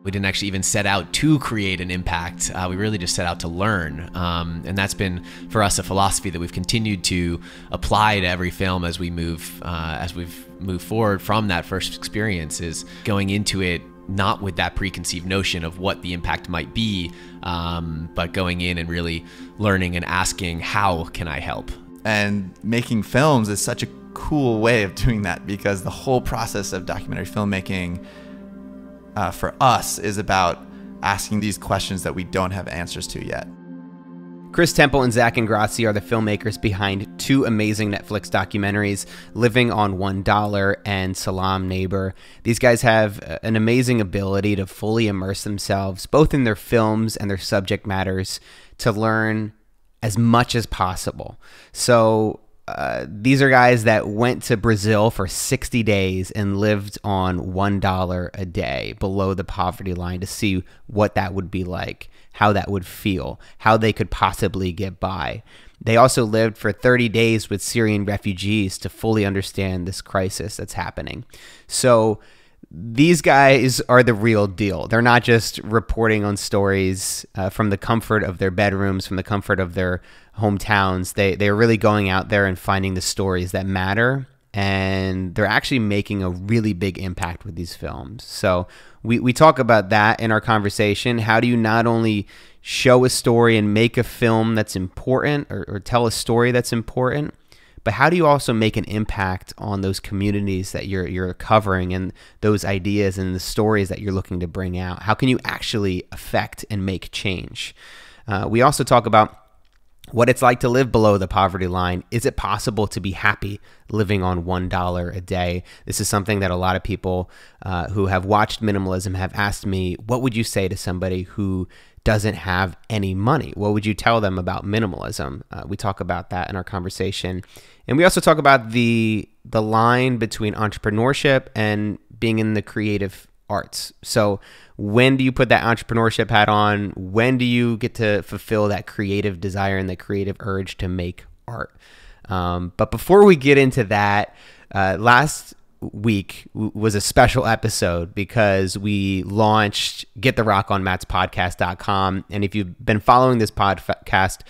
We didn't actually even set out to create an impact. We really just set out to learn. And that's been, for us, a philosophy that we've continued to apply to every film as we've moved forward from that first experience, is going into it not with that preconceived notion of what the impact might be, but going in and really learning and asking, how can I help? And making films is such a cool way of doing that, because the whole process of documentary filmmaking for us is about asking these questions that we don't have answers to yet. Chris Temple and Zach Ingrasci are the filmmakers behind two amazing Netflix documentaries, Living on $1 and Salaam Neighbor. These guys have an amazing ability to fully immerse themselves, both in their films and their subject matters, to learn as much as possible. So these are guys that went to Brazil for 60 days and lived on $1 a day below the poverty line to see what that would be like, how that would feel, how they could possibly get by. They also lived for 30 days with Syrian refugees to fully understand this crisis that's happening. So these guys are the real deal. They're not just reporting on stories from the comfort of their bedrooms, from the comfort of their hometowns. They're really going out there and finding the stories that matter, and they're actually making a really big impact with these films. So we talk about that in our conversation. How do you not only show a story and make a film that's important, or tell a story that's important, but how do you also make an impact on those communities that you're covering, and those ideas and the stories that you're looking to bring out? How can you actually affect and make change? We also talk about what it's like to live below the poverty line. Is it possible to be happy living on $1 a day? This is something that a lot of people who have watched minimalism have asked me. What would you say to somebody who doesn't have any money? What would you tell them about minimalism? We talk about that in our conversation. And we also talk about the line between entrepreneurship and being in the creative arts. So when do you put that entrepreneurship hat on? When do you get to fulfill that creative desire and the creative urge to make art? But before we get into that, last week was a special episode because we launched GetTheRockOnMattsPodcast.com. And if you've been following this podcast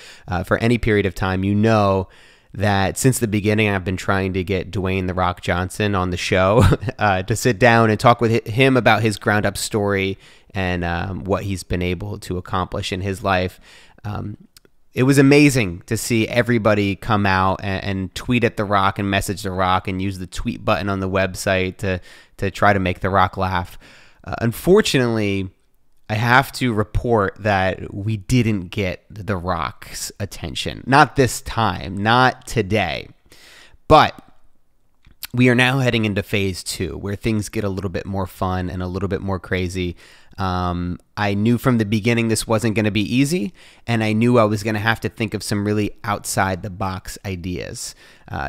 for any period of time, you know that since the beginning, I've been trying to get Dwayne "The Rock" Johnson on the show to sit down and talk with him about his ground up story and what he's been able to accomplish in his life. It was amazing to see everybody come out and tweet at The Rock and message The Rock and use the tweet button on the website to try to make The Rock laugh. Unfortunately, I have to report that we didn't get The Rock's attention. Not this time, not today. But we are now heading into phase 2, where things get a little bit more fun and a little bit more crazy. I knew from the beginning this wasn't going to be easy, and I knew I was going to have to think of some really outside the box ideas,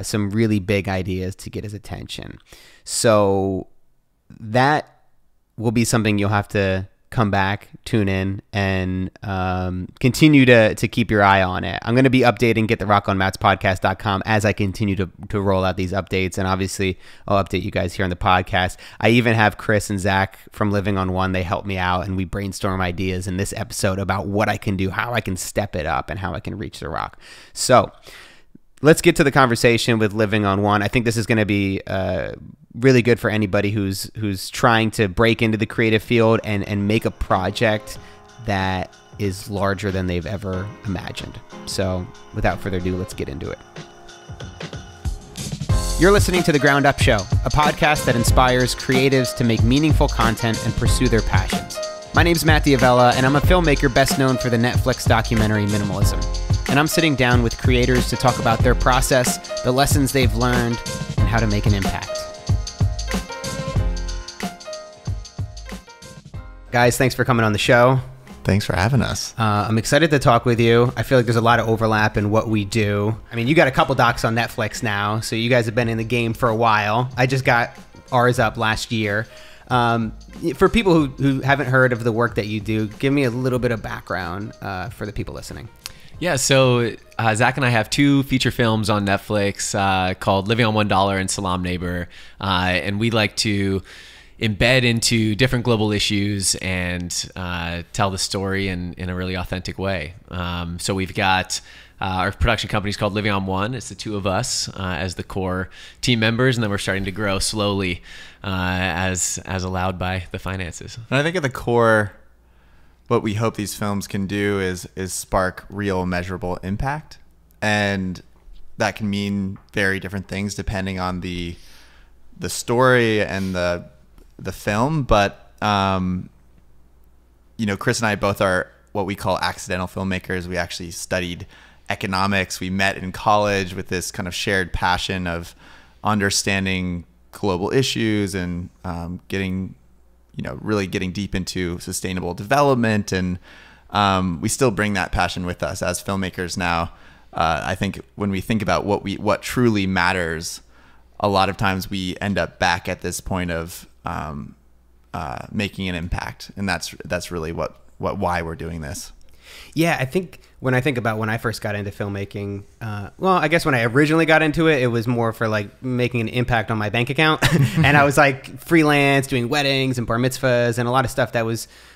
some really big ideas to get his attention. So that will be something you'll have to come back, tune in, and continue to keep your eye on it. I'm going to be updating GetTheRockOnMattsPodcast.com as I continue to roll out these updates, and obviously I'll update you guys here on the podcast. I even have Chris and Zach from Living on One. They help me out, and we brainstorm ideas in this episode about what I can do, how I can step it up, and how I can reach The Rock. So let's get to the conversation with Living on One. I think this is going to be really good for anybody who's trying to break into the creative field and make a project that is larger than they've ever imagined. So without further ado, let's get into it. You're listening to The Ground Up Show, a podcast that inspires creatives to make meaningful content and pursue their passions. My name's Matt Diavella, and I'm a filmmaker best known for the Netflix documentary Minimalism. And I'm sitting down with creators to talk about their process, the lessons they've learned, and how to make an impact. Guys, thanks for coming on the show. Thanks for having us. I'm excited to talk with you. I feel like there's a lot of overlap in what we do. I mean, you got a couple docs on Netflix now, so you guys have been in the game for a while. I just got ours up last year. For people who haven't heard of the work that you do, give me a little bit of background for the people listening. Yeah, so Zach and I have 2 feature films on Netflix called Living on $1 and Salaam Neighbor. And we like to embed into different global issues and tell the story in a really authentic way. So we've got our production company is called Living on One. It's the two of us as the core team members, and then we're starting to grow slowly as allowed by the finances. And I think at the core, what we hope these films can do is spark real measurable impact. And that can mean very different things depending on the story and the film. But, Chris and I both are what we call accidental filmmakers. We actually studied economics. We met in college with this kind of shared passion of understanding global issues and really getting deep into sustainable development. And we still bring that passion with us as filmmakers now. I think when we think about what truly matters, a lot of times we end up back at this point of making an impact, and that's really why we're doing this. Yeah, I think when I think about when I first got into filmmaking, well, I guess when I originally got into it, it was more for like making an impact on my bank account. And I was like freelance doing weddings and bar mitzvahs and a lot of stuff that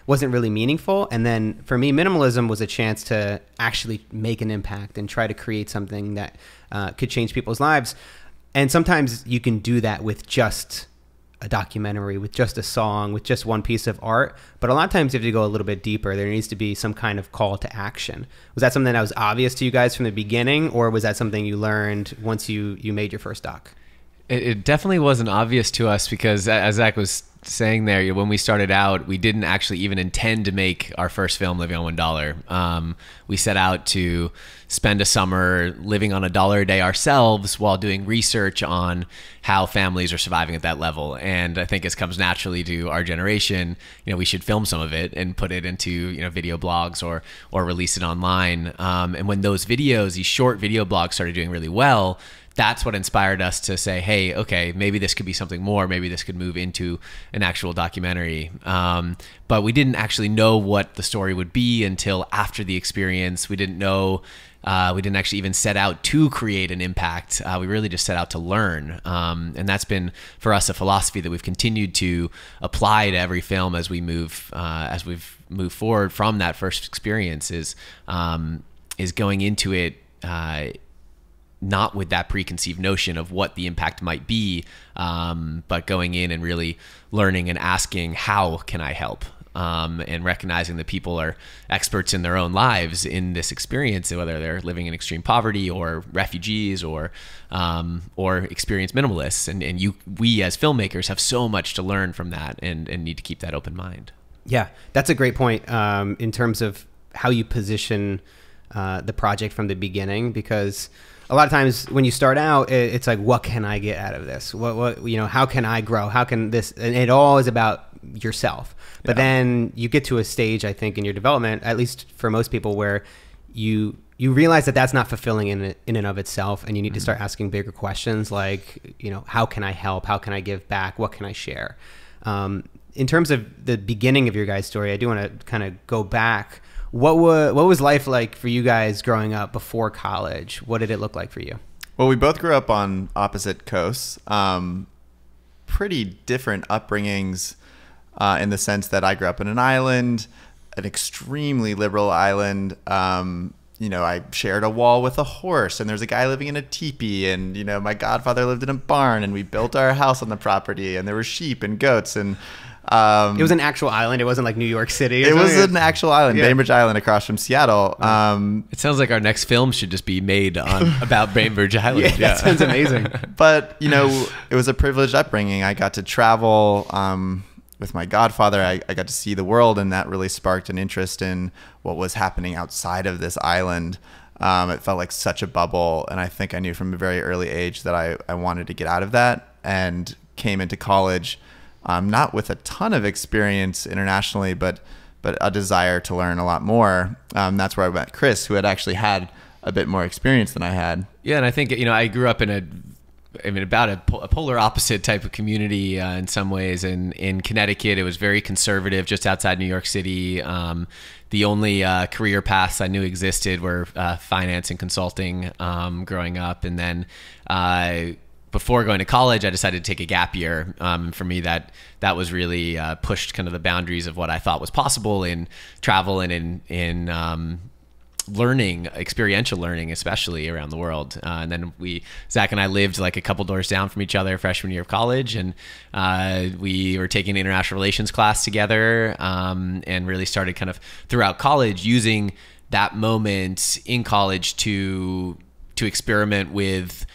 wasn't really meaningful. And then for me, minimalism was a chance to actually make an impact and try to create something that could change people's lives. And sometimes you can do that with just a documentary, with just a song, with just one piece of art. But a lot of times you have to go a little bit deeper. There needs to be some kind of call to action. Was that something that was obvious to you guys from the beginning, or was that something you learned once you made your first doc? It definitely wasn't obvious to us because, as Zach was saying there, when we started out, we didn't actually even intend to make our first film, Living on $1. We set out to spend a summer living on $1 a day ourselves while doing research on how families are surviving at that level. And I think it comes naturally to our generation, we should film some of it and put it into, video blogs or release it online. And when those videos, these short video blogs started doing really well, that's what inspired us to say, hey, okay, maybe this could be something more. Maybe this could move into an actual documentary. But we didn't actually know what the story would be until after the experience. We didn't know. We didn't actually even set out to create an impact. We really just set out to learn. And that's been, for us, a philosophy that we've continued to apply to every film as we've moved forward from that first experience is going into it not with that preconceived notion of what the impact might be, but going in and really learning and asking, how can I help? And recognizing that people are experts in their own lives in this experience, whether they're living in extreme poverty or refugees or experienced minimalists. And we as filmmakers have so much to learn from that and need to keep that open mind. Yeah, that's a great point in terms of how you position the project from the beginning, because a lot of times when you start out, it's like, what can I get out of this? What how can I grow? How can this? And it all is about yourself. But then you get to a stage, I think, in your development, at least for most people, where you realize that that's not fulfilling in and of itself, and you need to start asking bigger questions like, how can I help? How can I give back? What can I share? In terms of the beginning of your guys' story, I do want to kind of go back. What was life like for you guys growing up before college? What did it look like for you? Well, we both grew up on opposite coasts. Pretty different upbringings in the sense that I grew up in an island, an extremely liberal island. I shared a wall with a horse, and there's a guy living in a teepee, and my godfather lived in a barn, and we built our house on the property, and there were sheep and goats, and it was an actual island. It wasn't like New York City. It was an actual island, Bainbridge Island, across from Seattle. It sounds like our next film should just be made about Bainbridge Island. That sounds amazing. But it was a privileged upbringing. I got to travel with my godfather. I got to see the world, and that really sparked an interest in what was happening outside of this island. It felt like such a bubble, and I think I knew from a very early age that I wanted to get out of that, and came into college not with a ton of experience internationally, but a desire to learn a lot more. That's where I met Chris, who had actually had a bit more experience than I had. Yeah, and I think I grew up in about a polar opposite type of community in some ways. In Connecticut, it was very conservative, just outside New York City. The only career paths I knew existed were finance and consulting growing up, and then before going to college, I decided to take a gap year. For me, that was really pushed kind of the boundaries of what I thought was possible in travel and in learning, experiential learning, especially around the world. And then Zach and I lived like a couple doors down from each other freshman year of college, and we were taking an international relations class together, and really started kind of throughout college using that moment in college to experiment with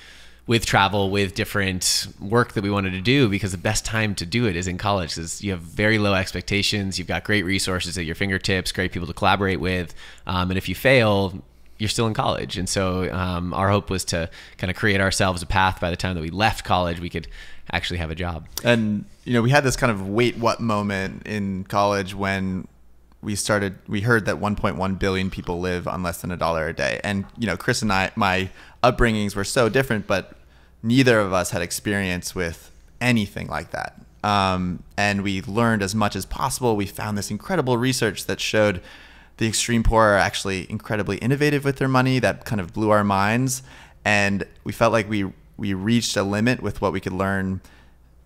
travel, with different work that we wanted to do, because the best time to do it is in college, because you have very low expectations. You've got great resources at your fingertips, great people to collaborate with. And if you fail, you're still in college. And so our hope was to kind of create ourselves a path by the time that we left college, we could actually have a job. And, we had this kind of wait what moment in college when we heard that 1.1 billion people live on less than $1 a day. And, Chris and I, my upbringings were so different, but neither of us had experience with anything like that. And we learned as much as possible. We found this incredible research that showed the extreme poor are actually incredibly innovative with their money. That kind of blew our minds. And we felt like we reached a limit with what we could learn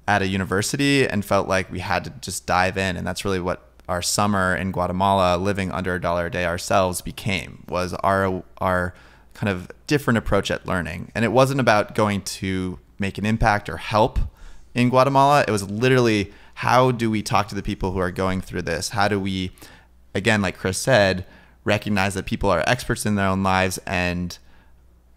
at a university, and felt like we had to just dive in. And that's really what our summer in Guatemala, living under $1 a day ourselves, became, was our kind of different approach at learning. And it wasn't about going to make an impact or help in Guatemala. It was literally, how do we talk to the people who are going through this? How do we, again, like Chris said, recognize that people are experts in their own lives and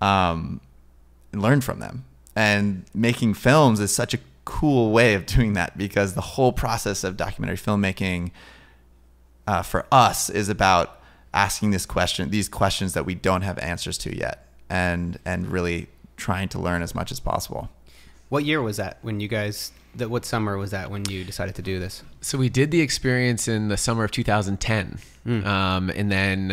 learn from them? And making films is such a cool way of doing that, because the whole process of documentary filmmaking for us is about asking these questions that we don't have answers to yet, and really trying to learn as much as possible. What year was that when you guys, what summer was that when you decided to do this? So we did the experience in the summer of 2010. And then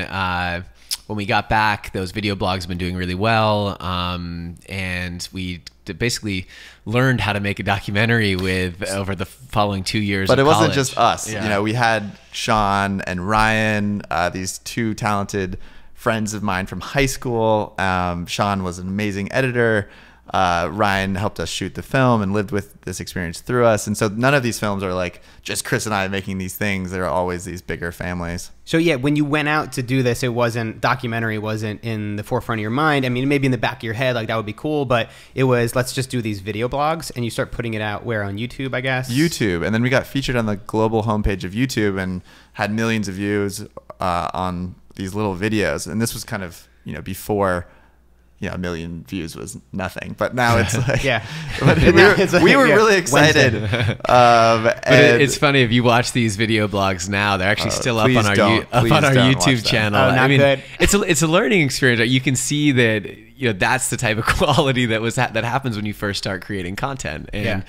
when we got back, those video blogs have been doing really well. And we basically learned how to make a documentary over the following 2 years But of it college. wasn't just us. Yeah. We had Sean and Ryan, these two talented friends of mine from high school. Sean was an amazing editor. Ryan helped us shoot the film and lived with this experience through us. And so none of these films are like just Chris and I making these things. There are always these bigger families. So yeah, when you went out to do this, documentary wasn't in the forefront of your mind. I mean, maybe in the back of your head, like that would be cool, but it was, let's just do these video blogs, and you start putting it out where, on YouTube, I guess? YouTube. And then we got featured on the global homepage of YouTube and had millions of views on these little videos. And this was kind of, before, a million views was nothing, but now it's like, yeah. But we were really excited. It's funny, if you watch these video blogs now, they're actually still up on our YouTube channel. Oh, not good. It's a learning experience. You can see that that's the type of quality that happens when you first start creating content. And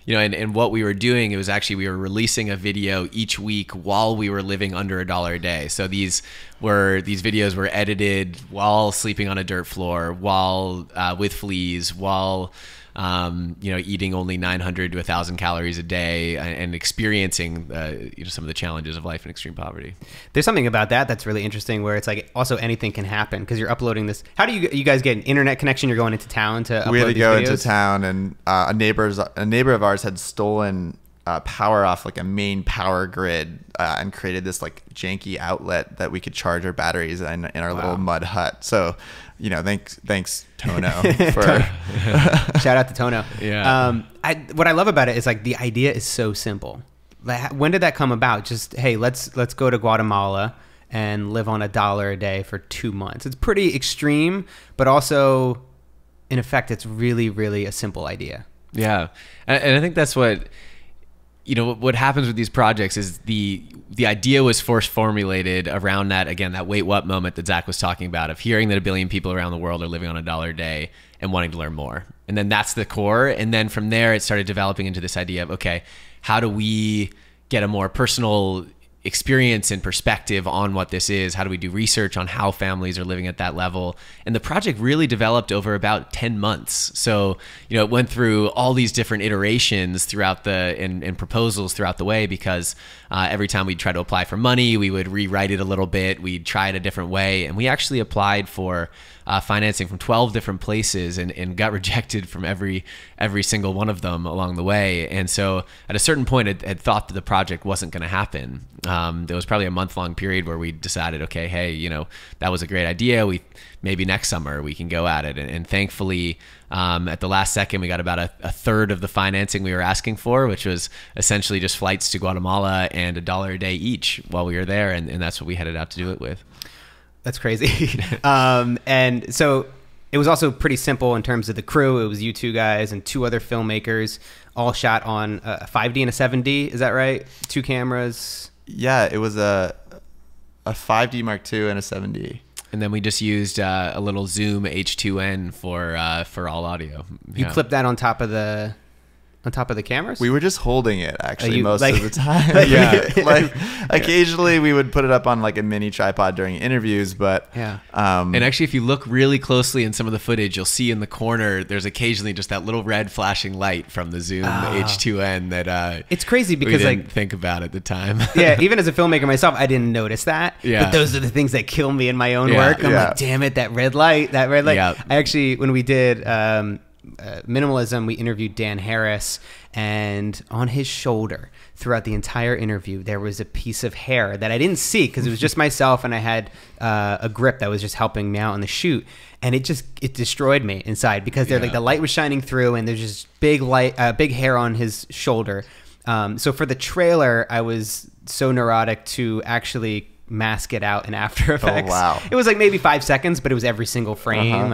and what we were doing, it was actually, we were releasing a video each week while we were living under $1 a day. So these videos were edited while sleeping on a dirt floor, while with fleas, while eating only 900 to 1,000 calories a day, and experiencing some of the challenges of life in extreme poverty. There's something about that's really interesting, where it's like also anything can happen, because you're uploading this. How do you guys get an internet connection? You're going into town to upload We had to these go videos? into town, and a neighbor of ours had stolen power off like a main power grid, and created this like janky outlet that we could charge our batteries in our little mud hut. So, thanks Tono for shout out to Tono. Yeah. What I love about it is like the idea is so simple. When did that come about? Just, hey, let's go to Guatemala and live on $1 a day for 2 months. It's pretty extreme, but also in effect, it's really, really a simple idea. Yeah. And I think that's what happens with these projects is the idea was first formulated around that wait what moment that Zach was talking about, of hearing that 1 billion people around the world are living on $1 a day and wanting to learn more. And then that's the core. And then from there, it started developing into this idea of, okay, how do we get a more personal experience and perspective on what this is. How do we do research on how families are living at that level? And the project really developed over about 10 months. So, it went through all these different iterations throughout and proposals throughout the way, because every time we'd try to apply for money, we would rewrite it a little bit. We'd try it a different way. And we actually applied for financing from 12 different places and got rejected from every single one of them along the way. And so at a certain point, I had thought that the project wasn't going to happen. There was probably a month-long period where we decided, okay, hey, that was a great idea. Maybe next summer we can go at it. And thankfully, at the last second, we got about a third of the financing we were asking for, which was essentially just flights to Guatemala and $1 a day each while we were there. And that's what we headed out to do it with. That's crazy. And so it was also pretty simple in terms of the crew. It was you two guys and two other filmmakers, all shot on a 5D and a 7D. Is that right? Two cameras. Yeah, it was a 5D Mark II and a 7D. And then we just used a little Zoom H2N for all audio. You clipped that on top of the cameras? We were just holding it actually most like, of the time. Occasionally we would put it up on like a mini tripod during interviews, but and actually if you look really closely in some of the footage, you'll see in the corner there's occasionally just that little red flashing light from the Zoom H2N that it's crazy because we didn't think about at the time. Yeah, even as a filmmaker myself, I didn't notice that. Yeah. But those are the things that kill me in my own work. I'm like, damn it, that red light. Yeah. I actually, when we did minimalism, we interviewed Dan Harris, and on his shoulder throughout the entire interview there was a piece of hair that I didn't see because it was just myself, and I had a grip that was just helping me out on the shoot, and it destroyed me inside because like the light was shining through and there's just big hair on his shoulder. So for the trailer, I was so neurotic to actually mask it out in After Effects. Oh, wow. It was like maybe 5 seconds, but it was every single frame,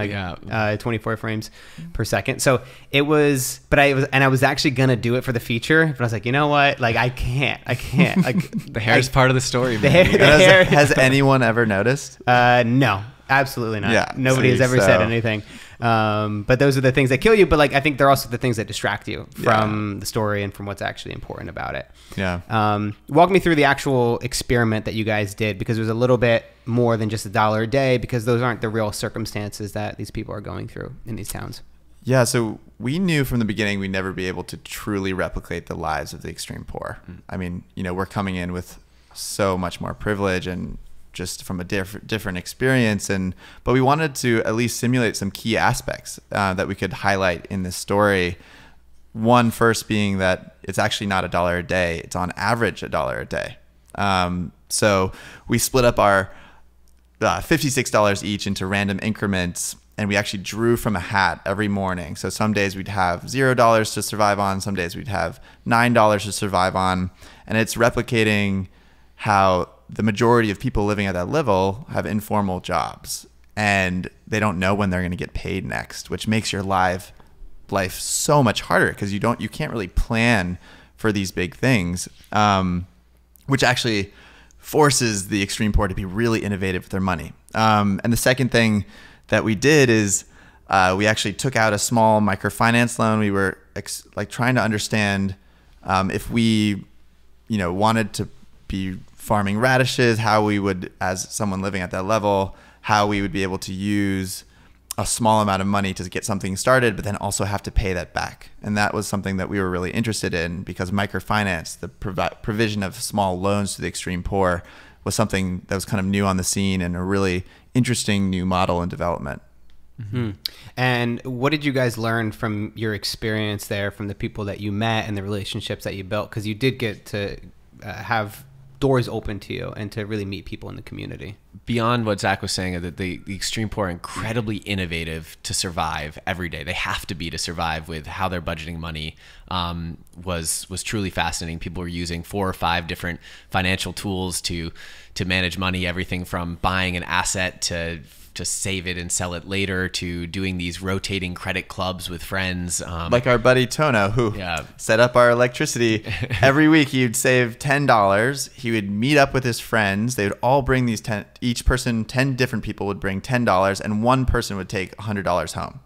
24 frames per second. So it was, I was actually gonna do it for the feature, but I was like, you know what? Like I can't. Like the hair's part of the story. The hair. Has anyone ever noticed? No, absolutely not. Yeah, Nobody has ever said anything. But those are the things that kill you. But like, I think they're also the things that distract you from the story and from what's actually important about it. Yeah. Walk me through the actual experiment that you guys did, because it was a little bit more than just $1 a day, because those aren't the real circumstances that these people are going through in these towns. Yeah. So we knew from the beginning we'd never be able to truly replicate the lives of the extreme poor. I mean, we're coming in with so much more privilege and just from a different experience, but we wanted to at least simulate some key aspects that we could highlight in this story. One first being that it's actually not $1 a day; it's on average $1 a day. So we split up our $56 each into random increments, and we actually drew from a hat every morning. So some days we'd have $0 to survive on, some days we'd have $9 to survive on, and it's replicating how the majority of people living at that level have informal jobs and they don't know when they're going to get paid next, which makes your life so much harder because you can't really plan for these big things, which actually forces the extreme poor to be really innovative with their money. And the second thing that we did is we actually took out a small microfinance loan. We were trying to understand if we wanted to be farming radishes, how we would, as someone living at that level, how we would be able to use a small amount of money to get something started, but then also have to pay that back. And that was something that we were really interested in, because microfinance, the provision of small loans to the extreme poor, was something that was kind of new on the scene and a really interesting new model in development. Mm-hmm. And what did you guys learn from your experience there, from the people that you met and the relationships that you built? Because you did get to have doors open to you and to really meet people in the community. Beyond what Zach was saying, that the extreme poor are incredibly innovative to survive every day. They have to be to survive with how they're budgeting money. Was truly fascinating. People were using 4 or 5 different financial tools to manage money, everything from buying an asset to save it and sell it later, to doing these rotating credit clubs with friends. Like our buddy Tono, who set up our electricity. Every week he'd save $10. He would meet up with his friends. They would all bring these 10, each person, 10 different people would bring $10, and one person would take $100 home.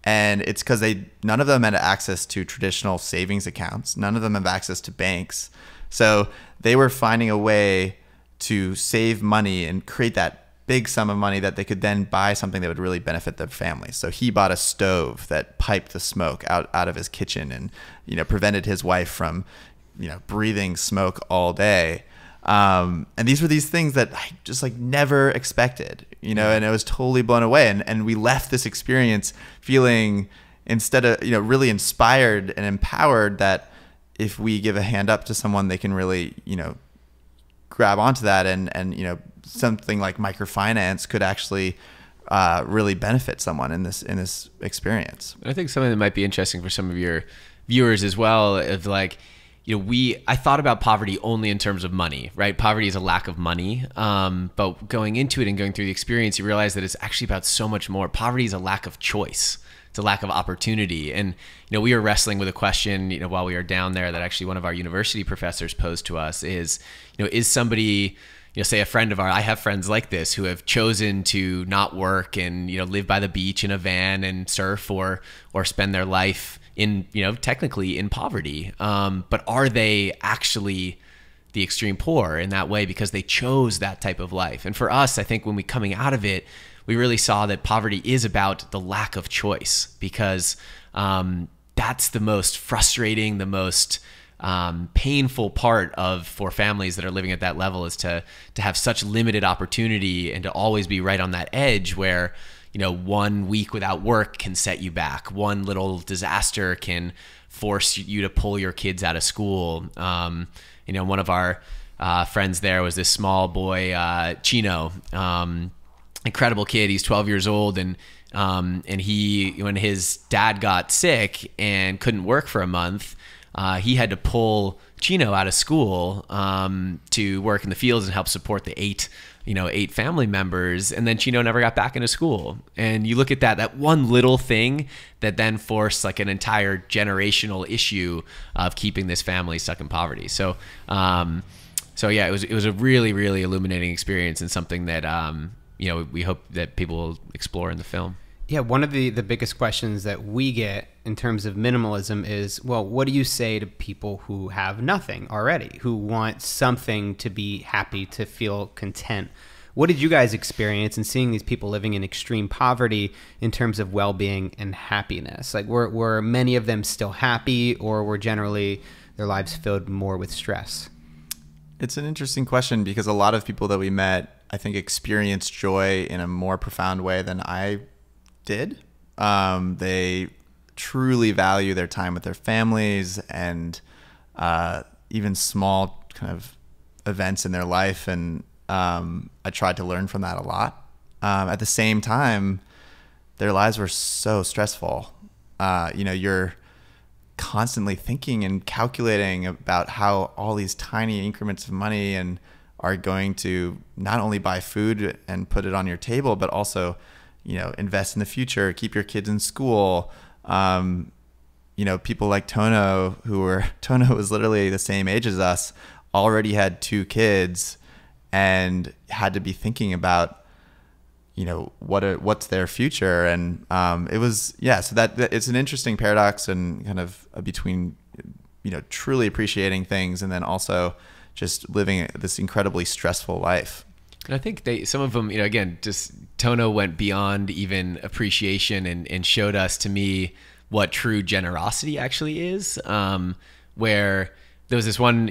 And it's because none of them had access to traditional savings accounts. None of them have access to banks. So they were finding a way to save money and create that big sum of money that they could then buy something that would really benefit their family. So he bought a stove that piped the smoke out of his kitchen and, prevented his wife from, breathing smoke all day. And these were these things that I just never expected, and I was totally blown away. And we left this experience feeling, instead of, really inspired and empowered, that if we give a hand up to someone, they can really, grab onto that, and something like microfinance could actually really benefit someone in this experience. I think something that might be interesting for some of your viewers as well, of I thought about poverty only in terms of money, right? Poverty is a lack of money. But going into it and going through the experience, you realize that it's actually about so much more. Poverty is a lack of choice. It's a lack of opportunity. And, we were wrestling with a question, while we were down there, that actually one of our university professors posed to us is somebody, say a friend of ours, I have friends like this who have chosen to not work and, live by the beach in a van and surf or spend their life in, technically in poverty. But are they actually the extreme poor in that way because they chose that type of life? And for us, I think when we coming out of it, we really saw that poverty is about the lack of choice, because that's the most frustrating, the most painful part for families that are living at that level, is to have such limited opportunity and to always be right on that edge where, 1 week without work can set you back. One little disaster can force you to pull your kids out of school. One of our friends there was this small boy, Chino, incredible kid. He's 12 years old, and he, when his dad got sick and couldn't work for a month, he had to pull Chino out of school to work in the fields and help support the eight family members. And then Chino never got back into school. And you look at that one little thing that then forced an entire generational issue of keeping this family stuck in poverty. So yeah, it was a really, really illuminating experience, and something that we hope that people will explore in the film. Yeah, one of the biggest questions that we get in terms of minimalism is, well, what do you say to people who have nothing already, who want something to be happy, to feel content? What did you guys experience in seeing these people living in extreme poverty in terms of well-being and happiness? Were many of them still happy, or were generally their lives filled more with stress? It's an interesting question, because a lot of people that we met, I think, experienced joy in a more profound way than I did. They truly value their time with their families, and even small kind of events in their life. And I tried to learn from that a lot. At the same time, their lives were so stressful. You're constantly thinking and calculating about how all these tiny increments of money and are going to not only buy food and put it on your table, but also, invest in the future, keep your kids in school. People like Tono, Tono was literally the same age as us, already had 2 kids and had to be thinking about, what's their future. And it was, so that it's an interesting paradox, and kind of between, truly appreciating things and then also just living this incredibly stressful life. And I think some of them, again, just Tono went beyond even appreciation and showed us, to me, what true generosity actually is. Where there was this one,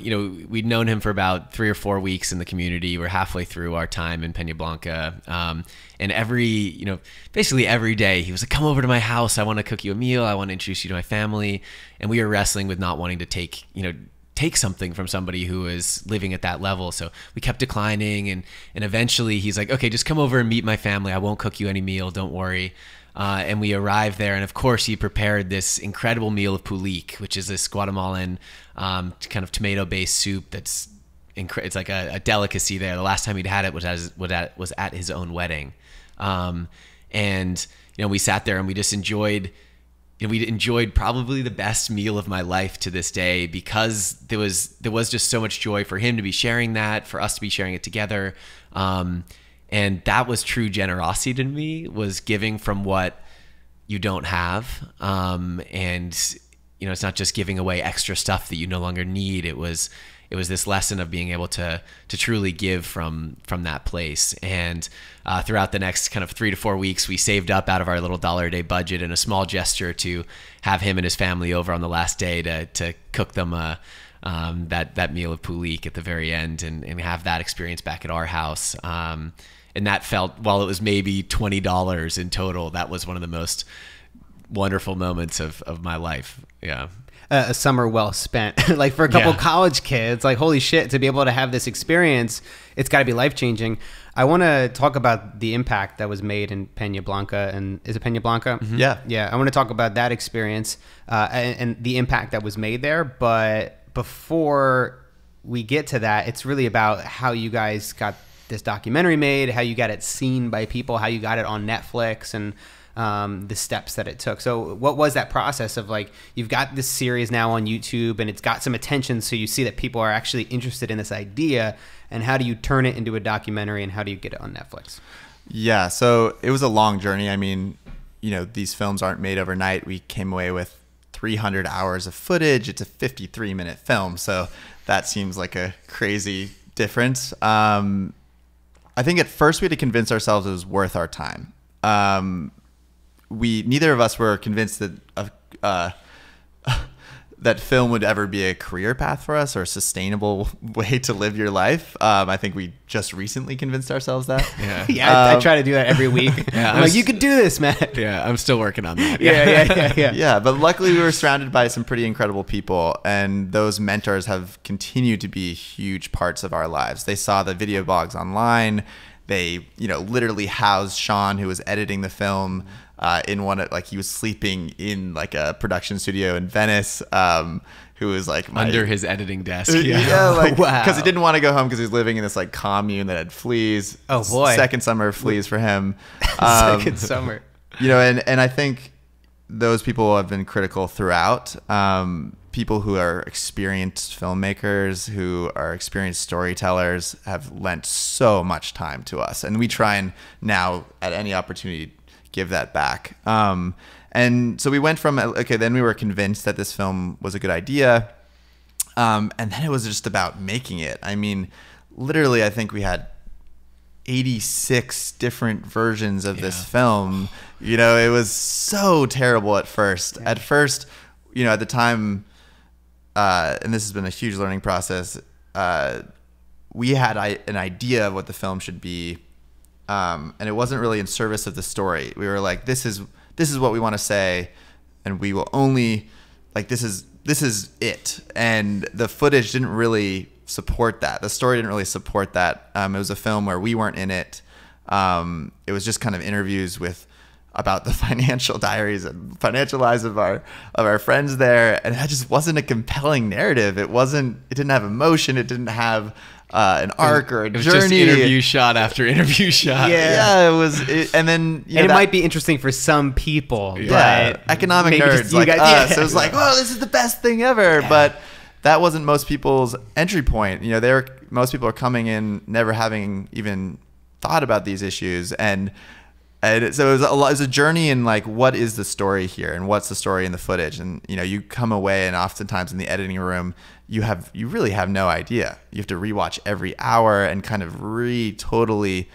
we'd known him for about 3 or 4 weeks in the community. We're halfway through our time in Peña Blanca. And basically every day he was like, come over to my house. I want to cook you a meal. I want to introduce you to my family. And we were wrestling with not wanting to take something from somebody who is living at that level. So we kept declining, and eventually he's like, okay, just come over and meet my family. I won't cook you any meal. Don't worry. And we arrived there, and of course he prepared this incredible meal of pulik, which is this Guatemalan kind of tomato-based soup that's it's like a delicacy there. The last time he'd had it was at his own wedding. And we sat there and we just enjoyed probably the best meal of my life to this day, because there was just so much joy for him to be sharing that, for us to be sharing it together. And that was true generosity to me, was giving from what you don't have. And it's not just giving away extra stuff that you no longer need. It was it was this lesson of being able to truly give from that place. And throughout the next kind of 3 to 4 weeks, we saved up out of our little $1 a day budget and a small gesture to have him and his family over on the last day to cook them that meal of poulik at the very end, and have that experience back at our house. And that felt, while it was maybe $20 in total, that was one of the most wonderful moments of my life. Yeah. A summer well spent. Like for a couple college kids, like holy shit, to be able to have this experience, it's got to be life-changing. I want to talk about the impact that was made in Peña Blanca. And is it Peña Blanca? Mm-hmm. Yeah. I want to talk about that experience and the impact that was made there. But before we get to that, it's really about how you guys got this documentary made, how you got it seen by people, how you got it on Netflix, and the steps that it took. So what was that process of, like, you've got this series now on YouTube and it's got some attention, so you see that people are actually interested in this idea, and how do you turn it into a documentary, and how do you get it on Netflix? Yeah, so it was a long journey. I mean, these films aren't made overnight. We came away with 300 hours of footage. It's a 53-minute film, so that seems like a crazy difference. I think at first we had to convince ourselves it was worth our time. Neither of us were convinced that that film would ever be a career path for us or a sustainable way to live your life. I think we just recently convinced ourselves that. I try to do that every week. I'm like, you could do this, man. Yeah, I'm still working on that. Yeah, but luckily we were surrounded by some pretty incredible people, and those mentors have continued to be huge parts of our lives. They saw the video blogs online. They, literally housed Sean, who was editing the film, in he was sleeping in like a production studio in Venice, who was like under his editing desk. Because he didn't want to go home because he was living in this like commune that had fleas. Oh boy, second summer of fleas for him. Second summer. And I think those people have been critical throughout. People who are experienced filmmakers, who are experienced storytellers, have lent so much time to us, and we try and now at any opportunity give that back. And so we went from, then we were convinced that this film was a good idea. And then it was just about making it. I mean, literally, I think we had 86 different versions of this film. It was so terrible at first. At first, at the time, and this has been a huge learning process, we had an idea of what the film should be. And it wasn't really in service of the story. We were like, this is what we want to say, and we will only, like, this is it. And the footage didn't really support that. The story didn't really support that. It was a film where we weren't in it. It was just kind of interviews about the financial diaries and financial lives of our friends there, and that just wasn't a compelling narrative. It didn't have emotion. It didn't have an arc or a journey. It was just interview shot after interview shot. Yeah, it was. And then it might be interesting for some people, but economic nerds like us. It was like, oh, this is the best thing ever. Yeah. But that wasn't most people's entry point. Most people are coming in never having even thought about these issues, and so it was a journey in like, what is the story here, and what's the story in the footage? And you come away, and oftentimes in the editing room, you really have no idea. You have to rewatch every hour and kind of totally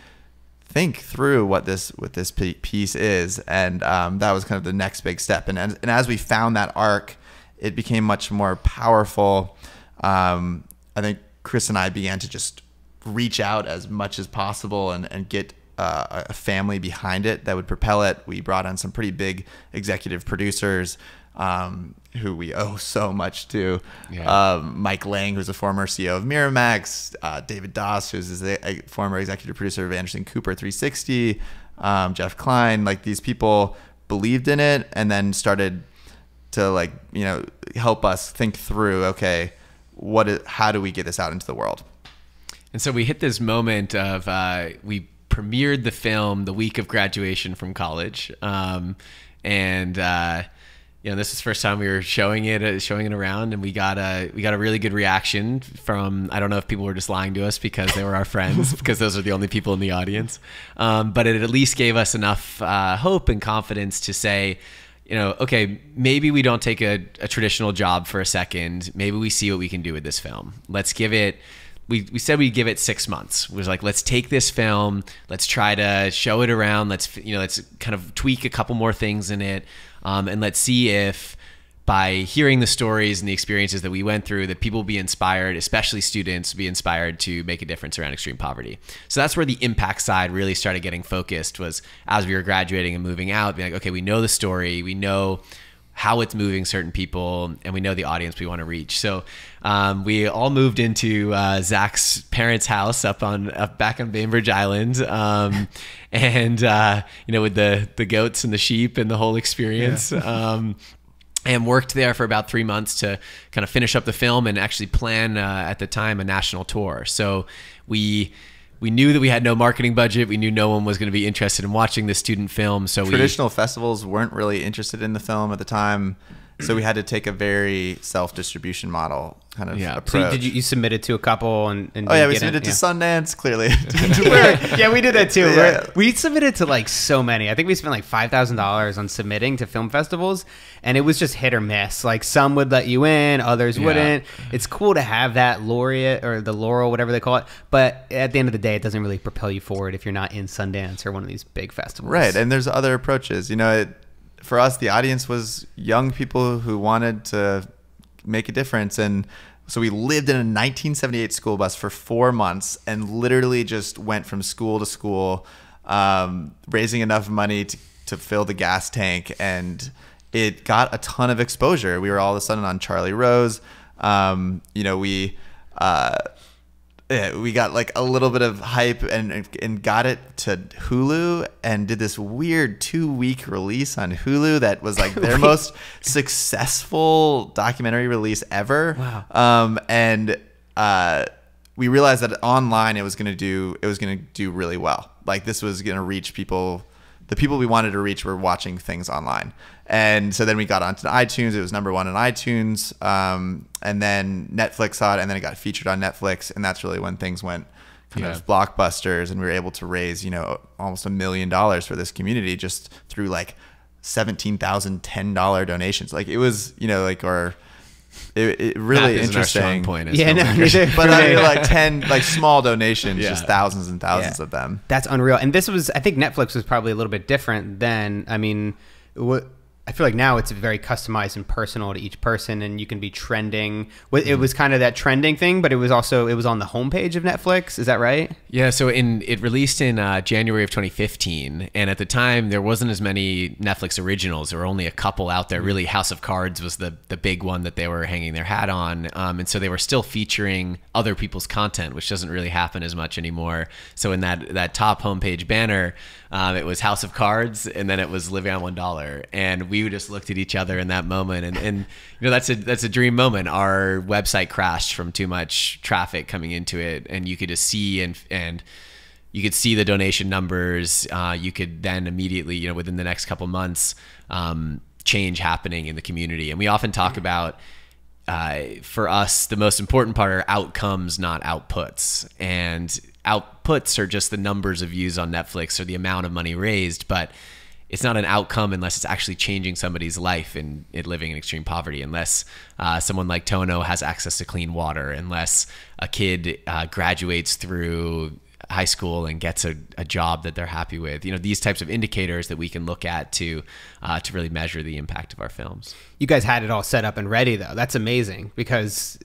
think through what this piece is. And that was kind of the next big step. And as we found that arc, it became much more powerful. I think Chris and I began to just reach out as much as possible and get a family behind it that would propel it. We brought on some pretty big executive producers who we owe so much to. Mike Lang, who's a former CEO of Miramax, David Doss, who's a former executive producer of Anderson Cooper 360, Jeff Klein. Like, these people believed in it and then started to help us think through, okay, how do we get this out into the world? And so we hit this moment of we premiered the film the week of graduation from college, and this is the first time we were showing it around, and we got a really good reaction from, I don't know if people were just lying to us because they were our friends, because those are the only people in the audience, but it at least gave us enough hope and confidence to say, okay, maybe we don't take a traditional job for a second. Maybe we see what we can do with this film. Let's give it, we said we'd give it 6 months. It was like, let's take this film, let's try to show it around. Let's kind of tweak a couple more things in it. And let's see if by hearing the stories and the experiences that we went through, that people will be inspired, especially students, be inspired to make a difference around extreme poverty. So that's where the impact side really started getting focused, was as we were graduating and moving out, being like, okay, we know the story, we know how it's moving certain people, and we know the audience we want to reach. So we all moved into Zach's parents' house up back on Bainbridge Island, and with the goats and the sheep and the whole experience. Yeah. And worked there for about 3 months to kind of finish up the film and actually plan, at the time, a national tour. So we knew that we had no marketing budget. We knew no one was going to be interested in watching the student film. So traditional festivals weren't really interested in the film at the time. So we had to take a very self-distribution model kind of approach. So you submitted to a couple and we submitted to Sundance, clearly. Yeah, we did that too. Yeah. We submitted to like so many. I think we spent like $5,000 on submitting to film festivals, and it was just hit or miss. Like some would let you in, others wouldn't. It's cool to have that laureate or the laurel, whatever they call it, but at the end of the day, it doesn't really propel you forward if you're not in Sundance or one of these big festivals. Right, and there's other approaches. For us, the audience was young people who wanted to make a difference. And so we lived in a 1978 school bus for 4 months and literally just went from school to school, raising enough money to fill the gas tank. And it got a ton of exposure. We were all of a sudden on Charlie Rose. We got like a little bit of hype and got it to Hulu and did this weird 2-week release on Hulu that was like their most successful documentary release ever. Wow. We realized that online it was going to do really well. Like this was going to reach people. The people we wanted to reach were watching things online. And so then we got onto iTunes. It was #1 on iTunes. And then Netflix saw it, and then it got featured on Netflix. And that's really when things went kind of blockbusters, and we were able to raise, almost $1 million for this community just through like $17,000 $10 donations. Like it was, it really interesting. Point But I mean, like 10 like small donations, just thousands and thousands of them. That's unreal. And this was, I think Netflix was probably a little bit different then. I mean, I feel like now it's very customized and personal to each person, and you can be trending. It was kind of that trending thing, but it was on the homepage of Netflix. Is that right? Yeah. So it released in January of 2015, and at the time there wasn't as many Netflix originals. There were only a couple out there. Really, House of Cards was the big one that they were hanging their hat on, and so they were still featuring other people's content, which doesn't really happen as much anymore. So in that top homepage banner, it was House of Cards, and then it was Living on $1, and we just looked at each other in that moment, and that's a dream moment. Our website crashed from too much traffic coming into it, and you could just see and you could see the donation numbers. You could then immediately, within the next couple months, change happening in the community. And we often talk about, for us, the most important part are outcomes, not outputs. And outputs are just the numbers of views on Netflix or the amount of money raised, but it's not an outcome unless it's actually changing somebody's life in living in extreme poverty, unless someone like Tono has access to clean water, unless a kid graduates through high school and gets a job that they're happy with. These types of indicators that we can look at to really measure the impact of our films. You guys had it all set up and ready, though. That's amazing, because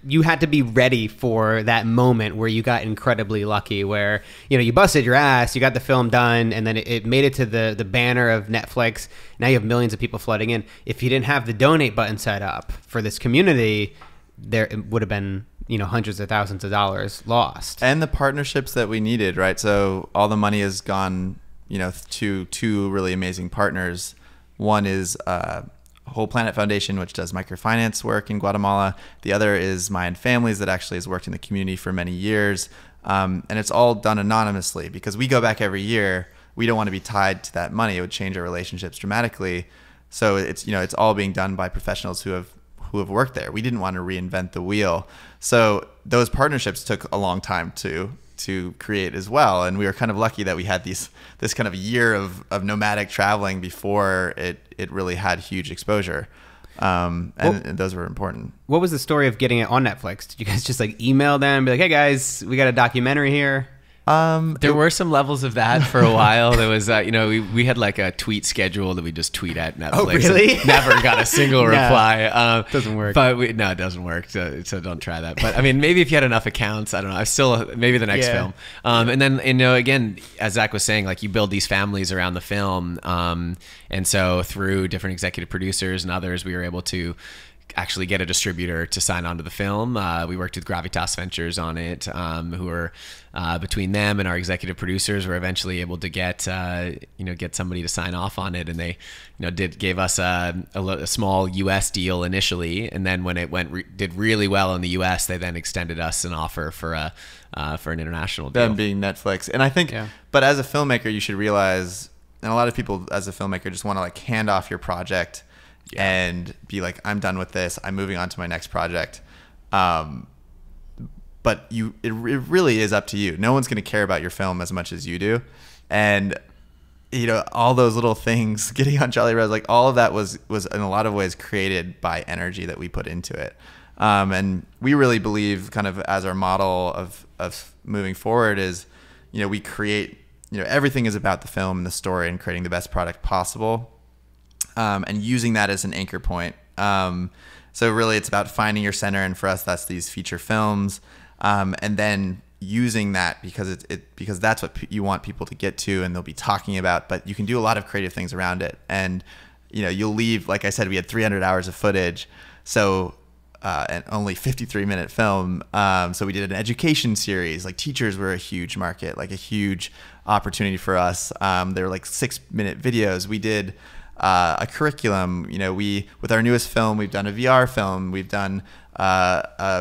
you had to be ready for that moment where you got incredibly lucky, where you busted your ass, you got the film done, and then it made it to the banner of Netflix. Now you have millions of people flooding in. If you didn't have the donate button set up for this community, it would have been hundreds of thousands of dollars lost. And the partnerships that we needed, right? So all the money has gone, to two really amazing partners. One is Whole Planet Foundation, which does microfinance work in Guatemala. The other is Mayan Families, that actually has worked in the community for many years. And it's all done anonymously, because we go back every year. We don't want to be tied to that money. It would change our relationships dramatically. So it's all being done by professionals who who have worked there. We didn't want to reinvent the wheel. So those partnerships took a long time to create as well. And we were kind of lucky that we had this kind of year of nomadic traveling before it really had huge exposure. And those were important. What was the story of getting it on Netflix? Did you guys just like email them and be like, hey guys, we got a documentary here? There were some levels of that for a while. There was, we had like a tweet schedule that we just tweet at Netflix. Oh, really? Never got a single reply. Doesn't work. But no, it doesn't work. So don't try that. But I mean, maybe if you had enough accounts, I don't know. Maybe the next film. And then, again, as Zach was saying, like you build these families around the film. And so through different executive producers and others, we were able to actually get a distributor to sign on to the film. We worked with Gravitas Ventures on it, who were between them and our executive producers were eventually able to get somebody to sign off on it, and they gave us a small US deal initially, and then when it did really well in the US, they then extended us an offer for an international deal. Them being Netflix. And I think but as a filmmaker you should realize, and a lot of people as a filmmaker just want to like hand off your project and be like, I'm done with this, I'm moving on to my next project. But it really is up to you. No one's going to care about your film as much as you do. And, all those little things, getting on Jolly Rose, like all of that was in a lot of ways created by energy that we put into it. And we really believe kind of as our model of moving forward is, we create, everything is about the film and the story and creating the best product possible. And using that as an anchor point. So really it's about finding your center. And for us, that's these feature films. And then using that because that's what you want people to get to and they'll be talking about, but you can do a lot of creative things around it. And, you'll leave, like I said, we had 300 hours of footage. So, and only 53-minute film. So we did an education series, like teachers were a huge market, like a huge opportunity for us. They were like 6-minute videos. We did, a curriculum, with our newest film, we've done a VR film, we've done,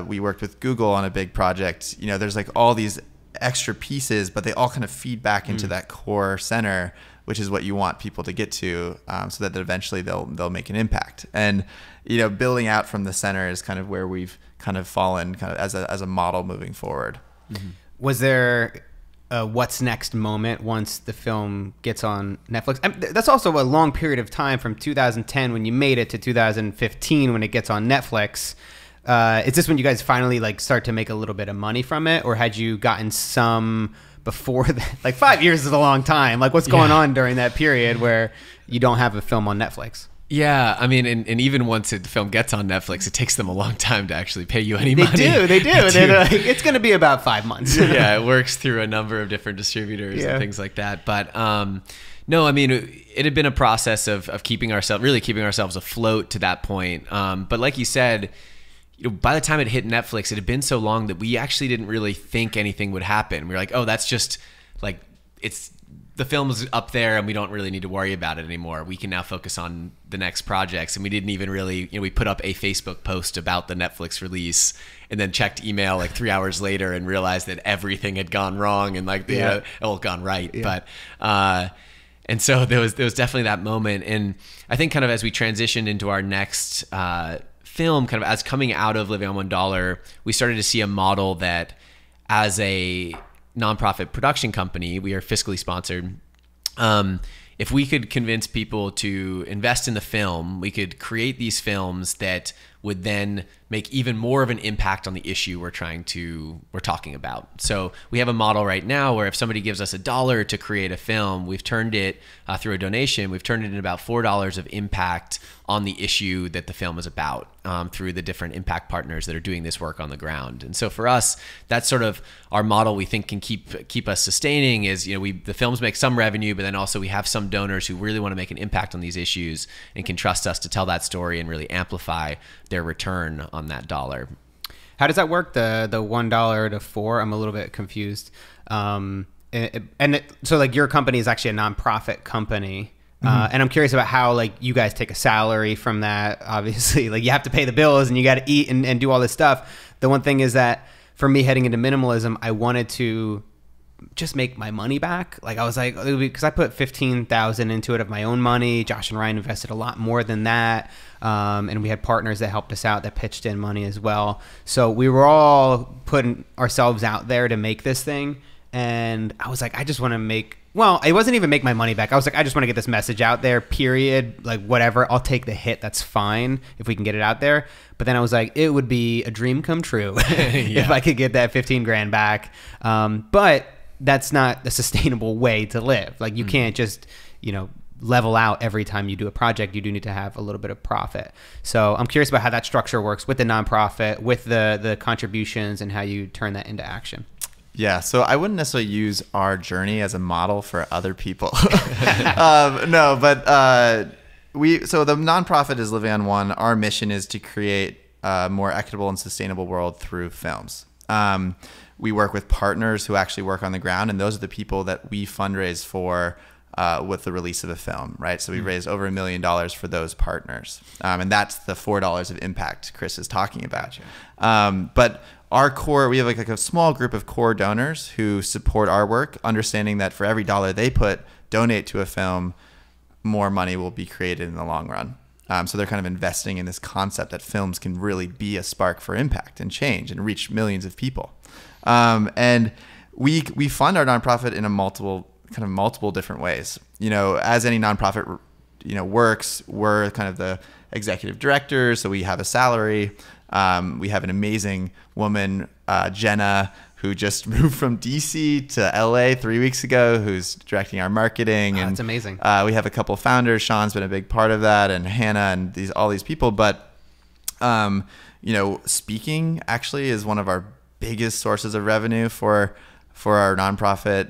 we worked with Google on a big project. There's like all these extra pieces, but they all kind of feed back into that core center, which is what you want people to get to, so that eventually they'll make an impact. And, building out from the center is kind of where we've kind of fallen kind of as a model moving forward. Mm-hmm. Was there what's next moment once the film gets on Netflix? That's also a long period of time from 2010 when you made it to 2015 when it gets on Netflix. Is this when you guys finally like start to make a little bit of money from it, or had you gotten some before that? Like 5 years is a long time. Like what's going on during that period where you don't have a film on Netflix? Yeah, I mean, and even once the film gets on Netflix, it takes them a long time to actually pay you any money. They do. They're like, it's going to be about 5 months. Yeah, it works through a number of different distributors and things like that. But no, I mean, it had been a process of keeping ourselves afloat to that point. But like you said, by the time it hit Netflix, it had been so long that we actually didn't really think anything would happen. We were like, oh, that's just like the film is up there and we don't really need to worry about it anymore. We can now focus on the next projects. And we didn't even really, we put up a Facebook post about the Netflix release and then checked email like 3 hours later and realized that everything had gone wrong and like gone right. But, and so there was definitely that moment. And I think kind of as we transitioned into our next, film, kind of as coming out of Living on $1, we started to see a model that as a nonprofit production company, we are fiscally sponsored. If we could convince people to invest in the film, we could create these films that would then make even more of an impact on the issue we're talking about. So we have a model right now where if somebody gives us $1 to create a film, we've turned it through a donation, we've turned it into about $4 of impact on the issue that the film is about, through the different impact partners that are doing this work on the ground. And so for us, that's sort of our model we think can keep us sustaining is, the films make some revenue, but then also we have some donors who really want to make an impact on these issues and can trust us to tell that story and really amplify their return on that dollar. How does that work? The $1 to $4? I'm a little bit confused. So like your company is actually a nonprofit company. And I'm curious about how like you guys take a salary from that. Obviously, like you have to pay the bills and you got to eat and do all this stuff. The one thing is that for me heading into minimalism, I wanted to just make my money back. Like I was like, because I put 15,000 into it of my own money. Josh and Ryan invested a lot more than that. And we had partners that helped us out that pitched in money as well. So we were all putting ourselves out there to make this thing. And I was like, I just want to make, well, it wasn't even make my money back. I was like, I just want to get this message out there, period. Like whatever, I'll take the hit. That's fine if we can get it out there. But then I was like, it would be a dream come true if I could get that 15 grand back. But that's not a sustainable way to live. Like you can't just, level out every time you do a project. You do need to have a little bit of profit. So I'm curious about how that structure works with the nonprofit, with the contributions, and how you turn that into action. Yeah, so I wouldn't necessarily use our journey as a model for other people. So the nonprofit is Living on One. Our mission is to create a more equitable and sustainable world through films. We work with partners who actually work on the ground, and those are the people that we fundraise for with the release of a film, right? So we raised over $1 million for those partners. And that's the $4 of impact Chris is talking about. Gotcha. But our core, we have like a small group of core donors who support our work, understanding that for every dollar they donate to a film, more money will be created in the long run. So they're kind of investing in this concept that films can really be a spark for impact and change and reach millions of people. And we fund our nonprofit in multiple different ways. As any nonprofit, works, we're kind of the executive directors, so we have a salary. We have an amazing woman, Jenna, who just moved from DC to LA 3 weeks ago, who's directing our marketing. Oh, that's amazing. We have a couple of founders. Sean's been a big part of that, and Hannah, and all these people. But, speaking actually is one of our biggest sources of revenue for our nonprofit.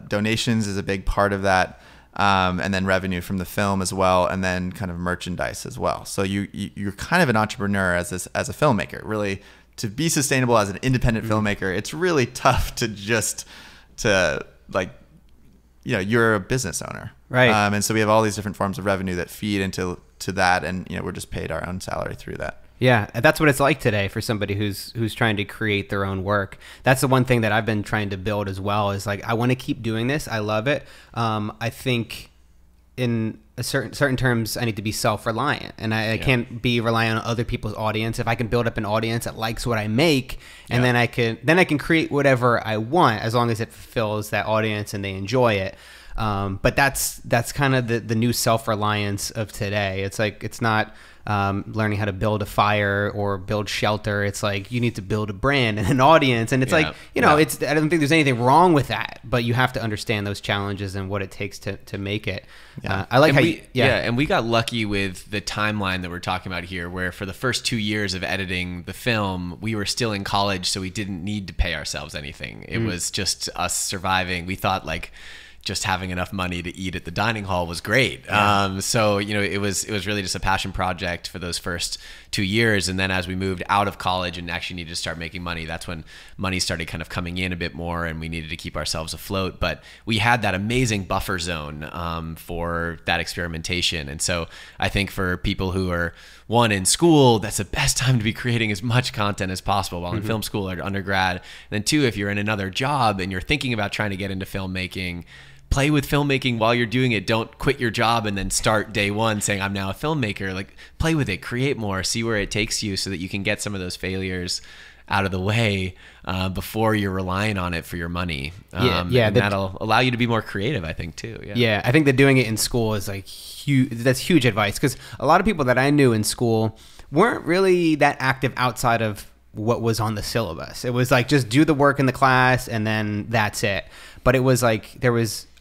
Donations is a big part of that. And then revenue from the film as well, and then kind of merchandise as well. So you're kind of an entrepreneur as a filmmaker. Really, to be sustainable as an independent filmmaker, it's really tough you're a business owner, right? And so we have all these different forms of revenue that feed into that, and we're just paid our own salary through that. Yeah, that's what it's like today for somebody who's trying to create their own work. That's the one thing that I've been trying to build as well, is like, I want to keep doing this. I love it. I think in a certain terms, I need to be self-reliant, and I can't be reliant on other people's audience. If I can build up an audience that likes what I make, and then I can create whatever I want, as long as it fulfills that audience and they enjoy it. But that's kind of the new self-reliance of today. It's like, it's not learning how to build a fire or build shelter. It's like, you need to build a brand and an audience, and it's I don't think there's anything wrong with that, but you have to understand those challenges and what it takes to make it. I like and we got lucky with the timeline that we're talking about here, where for the first 2 years of editing the film, we were still in college, so we didn't need to pay ourselves anything. It was just us surviving. We thought like just having enough money to eat at the dining hall was great. So it was really just a passion project for those first 2 years. And then as we moved out of college and actually needed to start making money, that's when money started kind of coming in a bit more, and we needed to keep ourselves afloat. But we had that amazing buffer zone for that experimentation. And so I think for people who are, one, in school, that's the best time to be creating as much content as possible while in film school or undergrad. And then two, if you're in another job and you're thinking about trying to get into filmmaking, play with filmmaking while you're doing it. Don't quit your job and then start day one saying, I'm now a filmmaker. Like, play with it, create more, see where it takes you, so that you can get some of those failures out of the way before you're relying on it for your money. And that'll allow you to be more creative, I think, too. I think that doing it in school is like huge. That's huge advice, because a lot of people that I knew in school weren't really that active outside of what was on the syllabus. It was like, just do the work in the class and then that's it. But it was like,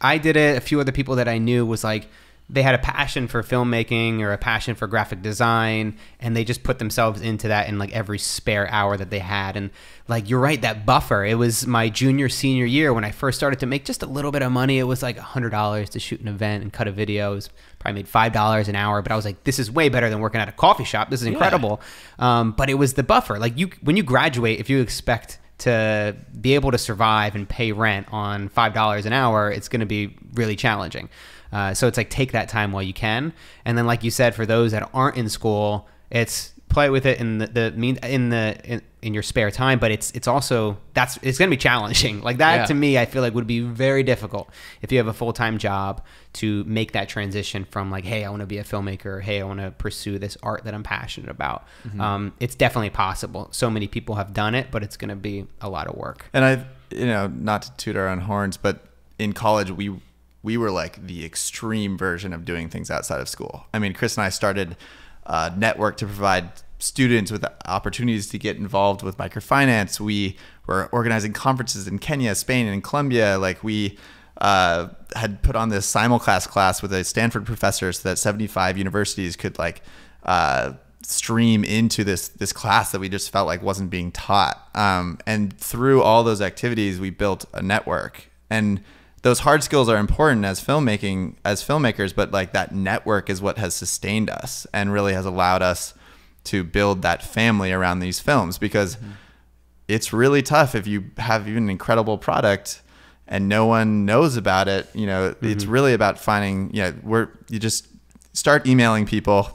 I did it, a few other people that I knew was like, they had a passion for filmmaking or a passion for graphic design, and they just put themselves into that in like every spare hour that they had. And like, you're right, that buffer, it was my senior year when I first started to make just a little bit of money. It was like $100 to shoot an event and cut a video. It was probably made $5 an hour, but I was like, this is way better than working at a coffee shop. This is incredible. But it was the buffer. Like, when you graduate, if you expect to be able to survive and pay rent on $5 an hour, it's going to be really challenging. So it's like, take that time while you can. And then, like you said, for those that aren't in school, it's play with it in your spare time, but it's also it's going to be challenging. Like that to me, I feel like would be very difficult if you have a full-time job to make that transition from like, hey, I want to be a filmmaker, or, hey, I want to pursue this art that I'm passionate about. It's definitely possible. So many people have done it, but it's going to be a lot of work. And not to toot our own horns, but in college we were like the extreme version of doing things outside of school. I mean, Chris and I started a network to provide students with opportunities to get involved with microfinance. We were organizing conferences in Kenya, Spain, and Colombia. Like we had put on this simulcast class with a Stanford professor so that 75 universities could like stream into this class that we just felt like wasn't being taught. And through all those activities, we built a network. And those hard skills are important as filmmakers, but like that network is what has sustained us and really has allowed us to build that family around these films, because it's really tough if you have even an incredible product and no one knows about it. It's really about finding, you just start emailing people,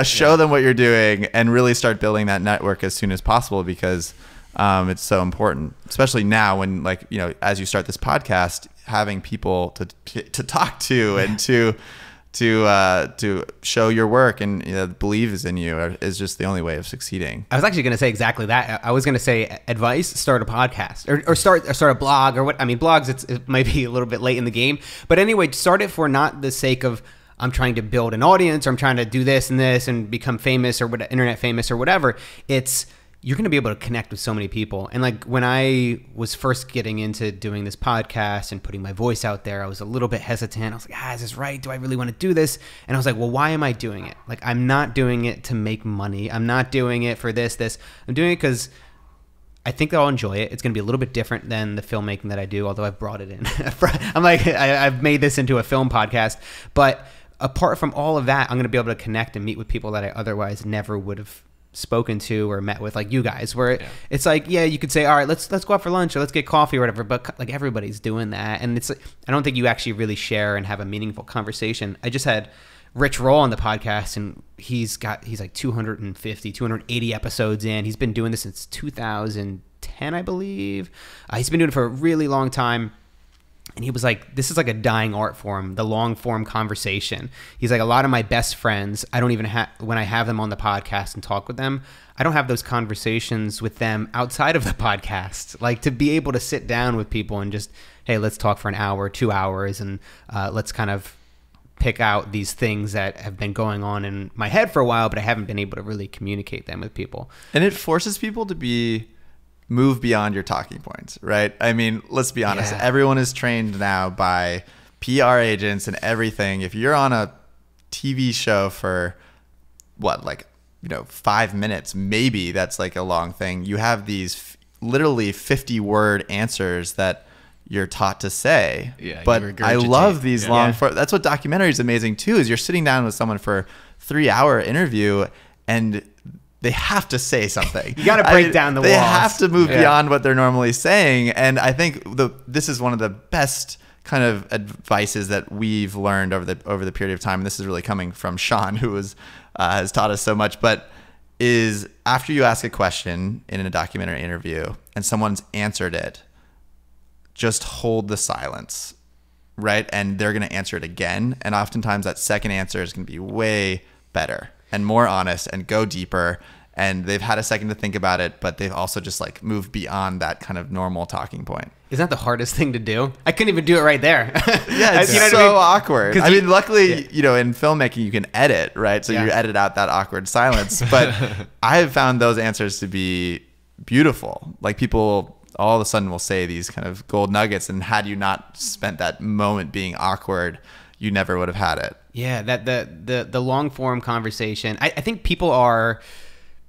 show them what you're doing and really start building that network as soon as possible, because it's so important, especially now when as you start this podcast, having people to talk to and to show your work and believe is in you is just the only way of succeeding. I was actually going to say exactly that. I was going to say advice: start a podcast or start a blog, or what. I mean, blogs it might be a little bit late in the game, but anyway, start it for not the sake of I'm trying to build an audience or I'm trying to do this and this and become famous or internet famous or whatever. It's you're going to be able to connect with so many people. And like when I was first getting into doing this podcast and putting my voice out there, I was a little bit hesitant. I was like, is this right? Do I really want to do this? And I was like, well, why am I doing it? Like, I'm not doing it to make money. I'm not doing it for this. I'm doing it because I think that I'll enjoy it. It's going to be a little bit different than the filmmaking that I do, although I've brought it in. I'm like, I've made this into a film podcast. But apart from all of that, I'm going to be able to connect and meet with people that I otherwise never would have spoken to or met with, like you guys, where it's like, you could say, all right, let's go out for lunch or let's get coffee or whatever, but like everybody's doing that, and it's I don't think you actually really share and have a meaningful conversation. I just had Rich Roll on the podcast, and he's like 280 episodes in. He's been doing this since 2010, I believe. He's been doing it for a really long time. And he was like, this is like a dying art form, the long form conversation. He's like, a lot of my best friends, I don't even have, when I have them on the podcast and talk with them, I don't have those conversations with them outside of the podcast. Like to be able to sit down with people and just, hey, let's talk for an hour, 2 hours, and let's kind of pick out these things that have been going on in my head for a while, but I haven't been able to really communicate them with people. And it forces people to move beyond your talking points, right? I mean, let's be honest. Yeah. Everyone is trained now by PR agents and everything. If you're on a TV show for 5 minutes, maybe that's like a long thing. You have these literally 50-word answers that you're taught to say. Yeah, but I love these long. That's what documentary is amazing too. Is you're sitting down with someone for a 3-hour interview and they have to say something. You got to break down the walls. They have to move beyond what they're normally saying. And I think this is one of the best kind of advices that we've learned over the period of time. And this is really coming from Sean, who has taught us so much. But is after you ask a question in a documentary interview and someone's answered it, just hold the silence, right? And they're going to answer it again. And oftentimes that second answer is going to be way better and more honest and go deeper, and they've had a second to think about it, but they've also just like moved beyond that kind of normal talking point. Isn't that the hardest thing to do? I couldn't even do it right there. Yeah, it's so awkward. I mean, luckily, in filmmaking you can edit, right? So you edit out that awkward silence. But I have found those answers to be beautiful. Like people all of a sudden will say these kind of gold nuggets, and had you not spent that moment being awkward, you never would have had it. Yeah, that the long form conversation. I think people are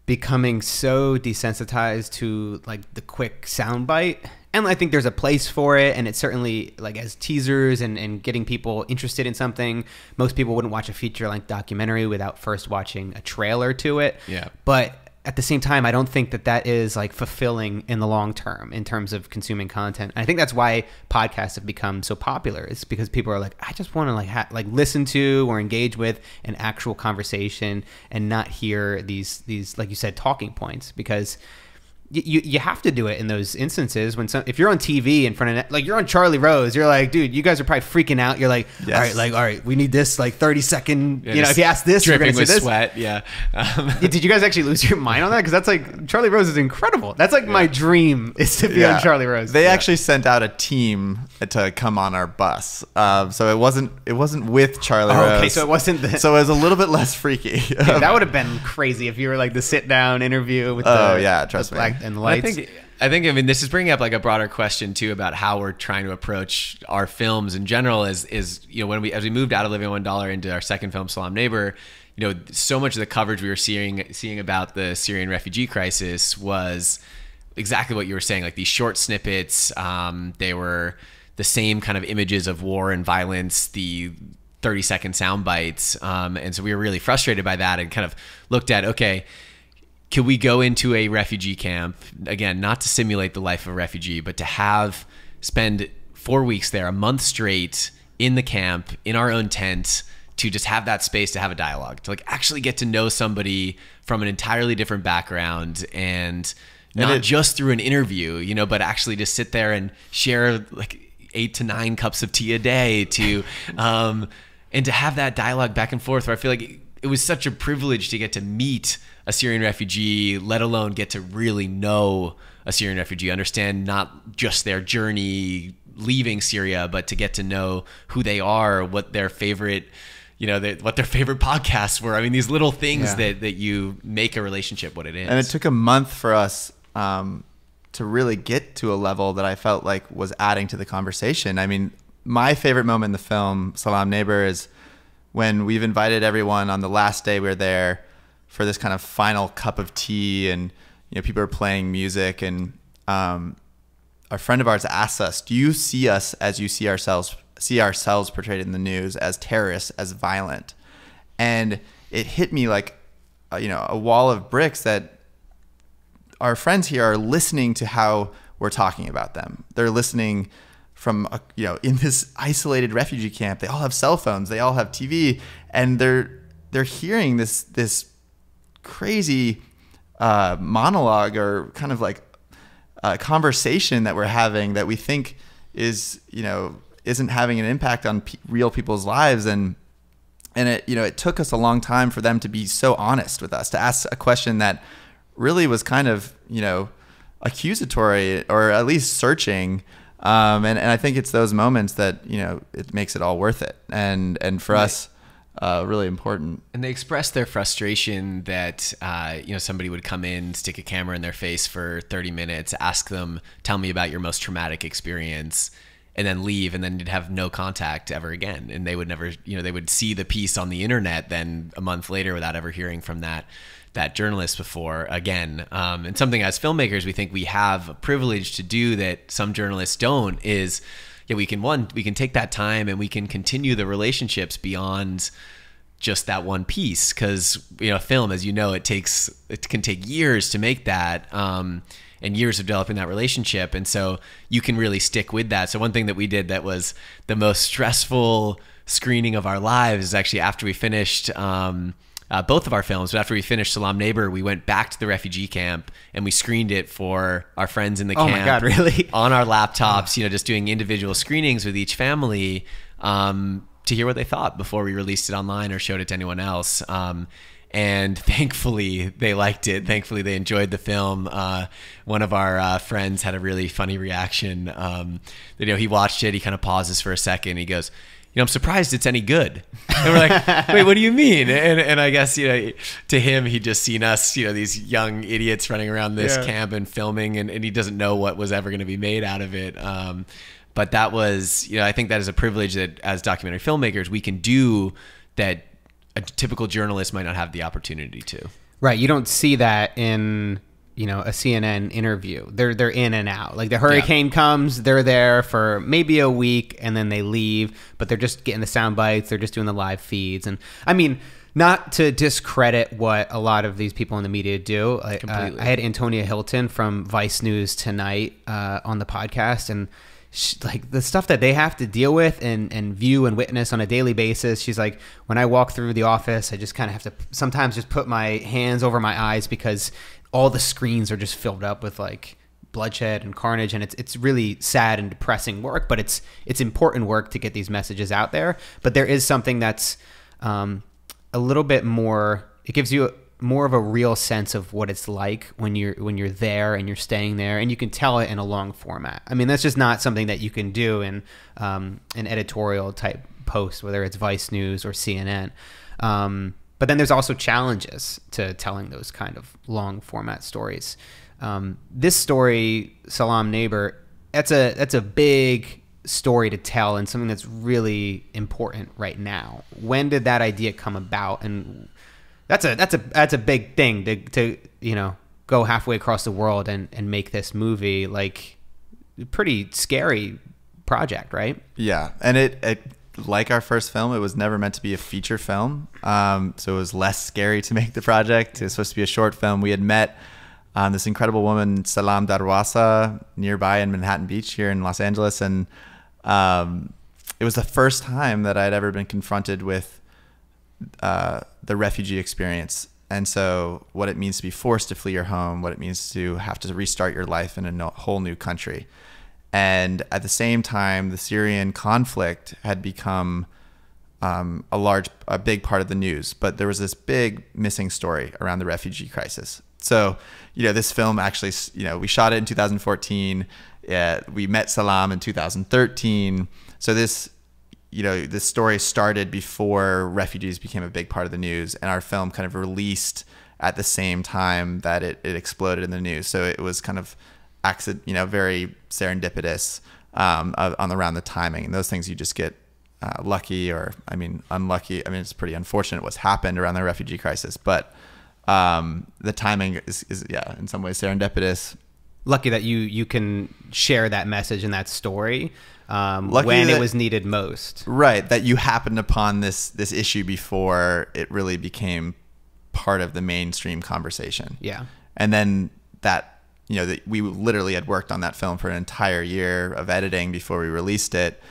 becoming so desensitized to like the quick soundbite, and I think there's a place for it. And it's certainly like as teasers and getting people interested in something. Most people wouldn't watch a feature-length documentary without first watching a trailer to it. Yeah. But at the same time, I don't think that is like fulfilling in the long term in terms of consuming content. And I think that's why podcasts have become so popular. It's because people are like, I just want to like listen to or engage with an actual conversation and not hear these like you said, talking points, because you have to do it in those instances when if you're on TV in front of, like, you're on Charlie Rose, you're like, dude, you guys are probably freaking out. You're like, yes. all right, we need this like 30-second, you know, if you ask this, you're going to say this. Sweat, yeah. Did you guys actually lose your mind on that? Because that's like, Charlie Rose is incredible. That's like my dream, is to be on Charlie Rose. They actually sent out a team to come on our bus, so it wasn't with Charlie Rose. Okay, so it wasn't. So it was a little bit less freaky. Dude, that would have been crazy if you were like the sit down interview with trust me. And the lights. I think, I mean, this is bringing up like a broader question too about how we're trying to approach our films in general. Is you know, as we moved out of Living on $1 into our second film, Salaam Neighbor, you know, so much of the coverage we were seeing about the Syrian refugee crisis was exactly what you were saying, like these short snippets. They were the same kind of images of war and violence, the 30-second sound bites, and so we were really frustrated by that and kind of looked at, okay, could we go into a refugee camp, again, not to simulate the life of a refugee, but to spend 4 weeks there, a month straight in the camp, in our own tent, to just have that space to have a dialogue, to like actually get to know somebody from an entirely different background, and not just through an interview, you know, but actually just sit there and share like 8 to 9 cups of tea a day and to have that dialogue back and forth, where I feel like it was such a privilege to get to meet a Syrian refugee, let alone get to really know a Syrian refugee, understand not just their journey leaving Syria, but to get to know who they are, what their favorite, you know, what their favorite podcasts were. I mean, these little things that you make a relationship what it is. And it took a month for us to really get to a level that I felt like was adding to the conversation. I mean, my favorite moment in the film, Salaam Neighbor, is when we've invited everyone on the last day we were there for this kind of final cup of tea, and you know, people are playing music, and a friend of ours asked us, do you see us as you see ourselves portrayed in the news, as terrorists, as violent? And it hit me like a wall of bricks, that our friends here are listening to how we're talking about them. They're listening from in this isolated refugee camp. They all have cell phones, they all have TV, and they're hearing this crazy monologue, or kind of like a conversation that we're having that we think isn't having an impact on real people's lives. And it took us a long time for them to be so honest with us, to ask a question that really was kind of accusatory, or at least searching. And I think it's those moments that it makes it all worth it, and for us, really important. And they expressed their frustration that somebody would come in, stick a camera in their face for 30 minutes, ask them, tell me about your most traumatic experience, and then leave, and then you'd have no contact ever again. And they would never, they would see the piece on the internet then a month later without ever hearing from that journalist before again. And something as filmmakers we think we have a privilege to do that some journalists don't, is we can take that time and we can continue the relationships beyond just that one piece, because film, as you know, it can take years to make that, and years of developing that relationship, and so you can really stick with that. So one thing that we did that was the most stressful screening of our lives is actually after we finished both of our films, but after we finished Salaam Neighbor, we went back to the refugee camp and we screened it for our friends in the camp. Oh my God, really? On our laptops, just doing individual screenings with each family to hear what they thought before we released it online or showed it to anyone else. And thankfully they liked it. Thankfully they enjoyed the film. One of our friends had a really funny reaction. He watched it, he kind of pauses for a second, he goes, I'm surprised it's any good. And we're like, wait, what do you mean? And I guess, to him, he'd just seen us, these young idiots running around this camp and filming, and he doesn't know what was ever going to be made out of it. But that was, I think that is a privilege that as documentary filmmakers, we can do that a typical journalist might not have the opportunity to. Right. You don't see that in a CNN interview. They're in and out. Like the hurricane comes, they're there for maybe a week and then they leave, but they're just getting the sound bites. They're just doing the live feeds. And I mean, Not to discredit what a lot of these people in the media do. I had Antonia Hilton from Vice News tonight on the podcast, and like the stuff that they have to deal with and view and witness on a daily basis. She's like, when I walk through the office, I just kind of have to sometimes just put my hands over my eyes because all the screens are just filled up with like bloodshed and carnage, and it's really sad and depressing work, but it's important work to get these messages out there. But there is something that's a little bit more, it gives you more of a real sense of what it's like when you're there and you're staying there, and you can tell it in a long format. I mean, that's just not something that you can do in an editorial type post, whether it's Vice News or CNN. But then there's also challenges to telling those kind of long format stories. This story, Salaam Neighbor, that's a big story to tell and something that's really important right now. When did that idea come about? And that's a big thing to go halfway across the world and make this movie. Like, pretty scary project, right? Yeah, and it like our first film, it was never meant to be a feature film, so it was less scary to make the project. It was supposed to be a short film. We had met this incredible woman, Salam nearby in Manhattan Beach here in Los Angeles, and it was the first time that I'd ever been confronted with the refugee experience. And so what it means to be forced to flee your home, what it means to have to restart your life in a whole new country. And at the same time, the Syrian conflict had become a big part of the news, but there was this big missing story around the refugee crisis. So, this film actually, we shot it in 2014. We met Salam in 2013. So this story started before refugees became a big part of the news, and our film kind of released at the same time that it exploded in the news. So it was kind of very serendipitous around the timing. And those things you just get lucky, or unlucky. It's pretty unfortunate what's happened around the refugee crisis, but the timing is in some ways serendipitous. Lucky that you can share that message and that story when it was needed most. Right, that you happened upon this issue before it really became part of the mainstream conversation. Yeah. And then that we literally had worked on that film for an entire year of editing before we released it.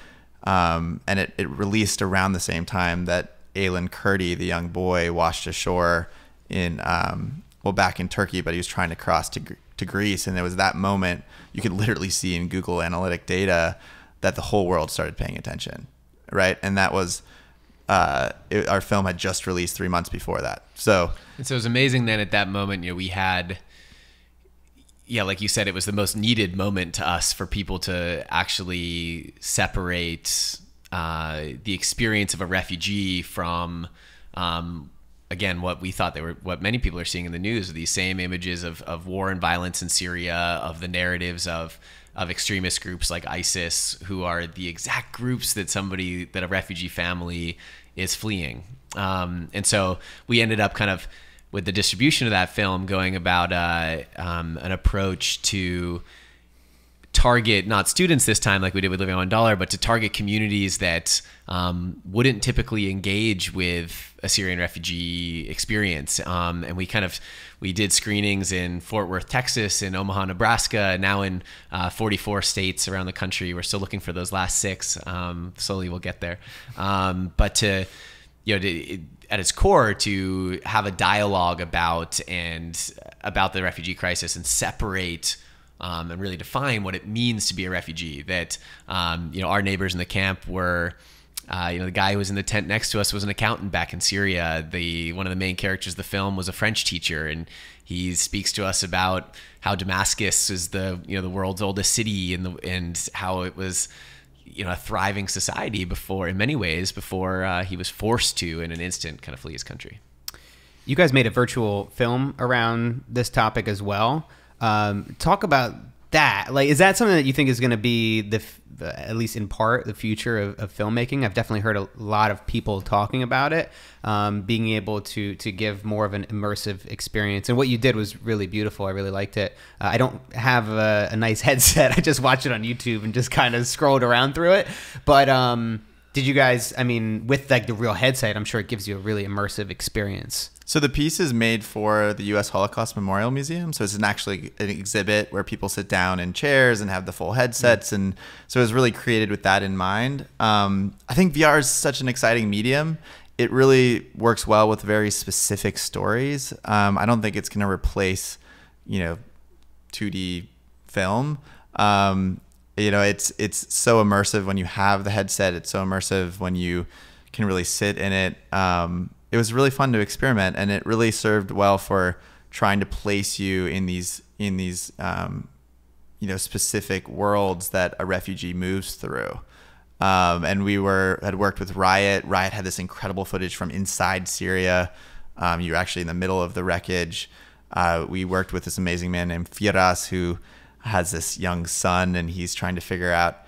And it released around the same time that Aylan Kurdi, the young boy, washed ashore in back in Turkey, but he was trying to cross to Greece, and there was that moment you could literally see in Google Analytic data that the whole world started paying attention, right? And that was our film had just released 3 months before that. So it was amazing then at that moment, we had, like you said, it was the most needed moment to us for people to actually separate the experience of a refugee from again, what we thought what many people are seeing in the news, these same images of war and violence in Syria, of the narratives of extremist groups like ISIS, who are the exact groups that a refugee family is fleeing. And so we ended up kind of, with the distribution of that film, going about an approach to target not students this time like we did with Living on $1, but to target communities that wouldn't typically engage with a Syrian refugee experience. And we did screenings in Fort Worth, Texas, in Omaha, Nebraska, now in 44 states around the country. We're still looking for those last 6. Slowly we'll get there. But at its core, to have a dialogue about the refugee crisis and separate and really define what it means to be a refugee. That our neighbors in the camp were, the guy who was in the tent next to us was an accountant back in Syria. One of the main characters of the film was a French teacher, and he speaks to us about how Damascus is the world's oldest city, and how it was a thriving society in many ways before he was forced to, in an instant, kind of flee his country. You guys made a virtual film around this topic as well. Talk about that. Like, is that something that you think is going to be at least in part, the future of filmmaking? I've definitely heard a lot of people talking about it, being able to give more of an immersive experience. And what you did was really beautiful. I really liked it. I don't have a nice headset. I just watched it on YouTube and just kind of scrolled around through it. But Did you guys, I mean, with like the real headset, I'm sure it gives you a really immersive experience. So the piece is made for the U.S. Holocaust Memorial Museum. So it's actually an exhibit where people sit down in chairs and have the full headsets. And so it was really created with that in mind. I think VR is such an exciting medium. It really works well with very specific stories. I don't think it's going to replace, 2D film. It's so immersive when you have the headset. It's so immersive when you can really sit in it. It was really fun to experiment, and it really served well for trying to place you in these specific worlds that a refugee moves through. And we had worked with Riot. Riot had this incredible footage from inside Syria. You're actually in the middle of the wreckage. We worked with this amazing man named Firas, who has this young son, and he's trying to figure out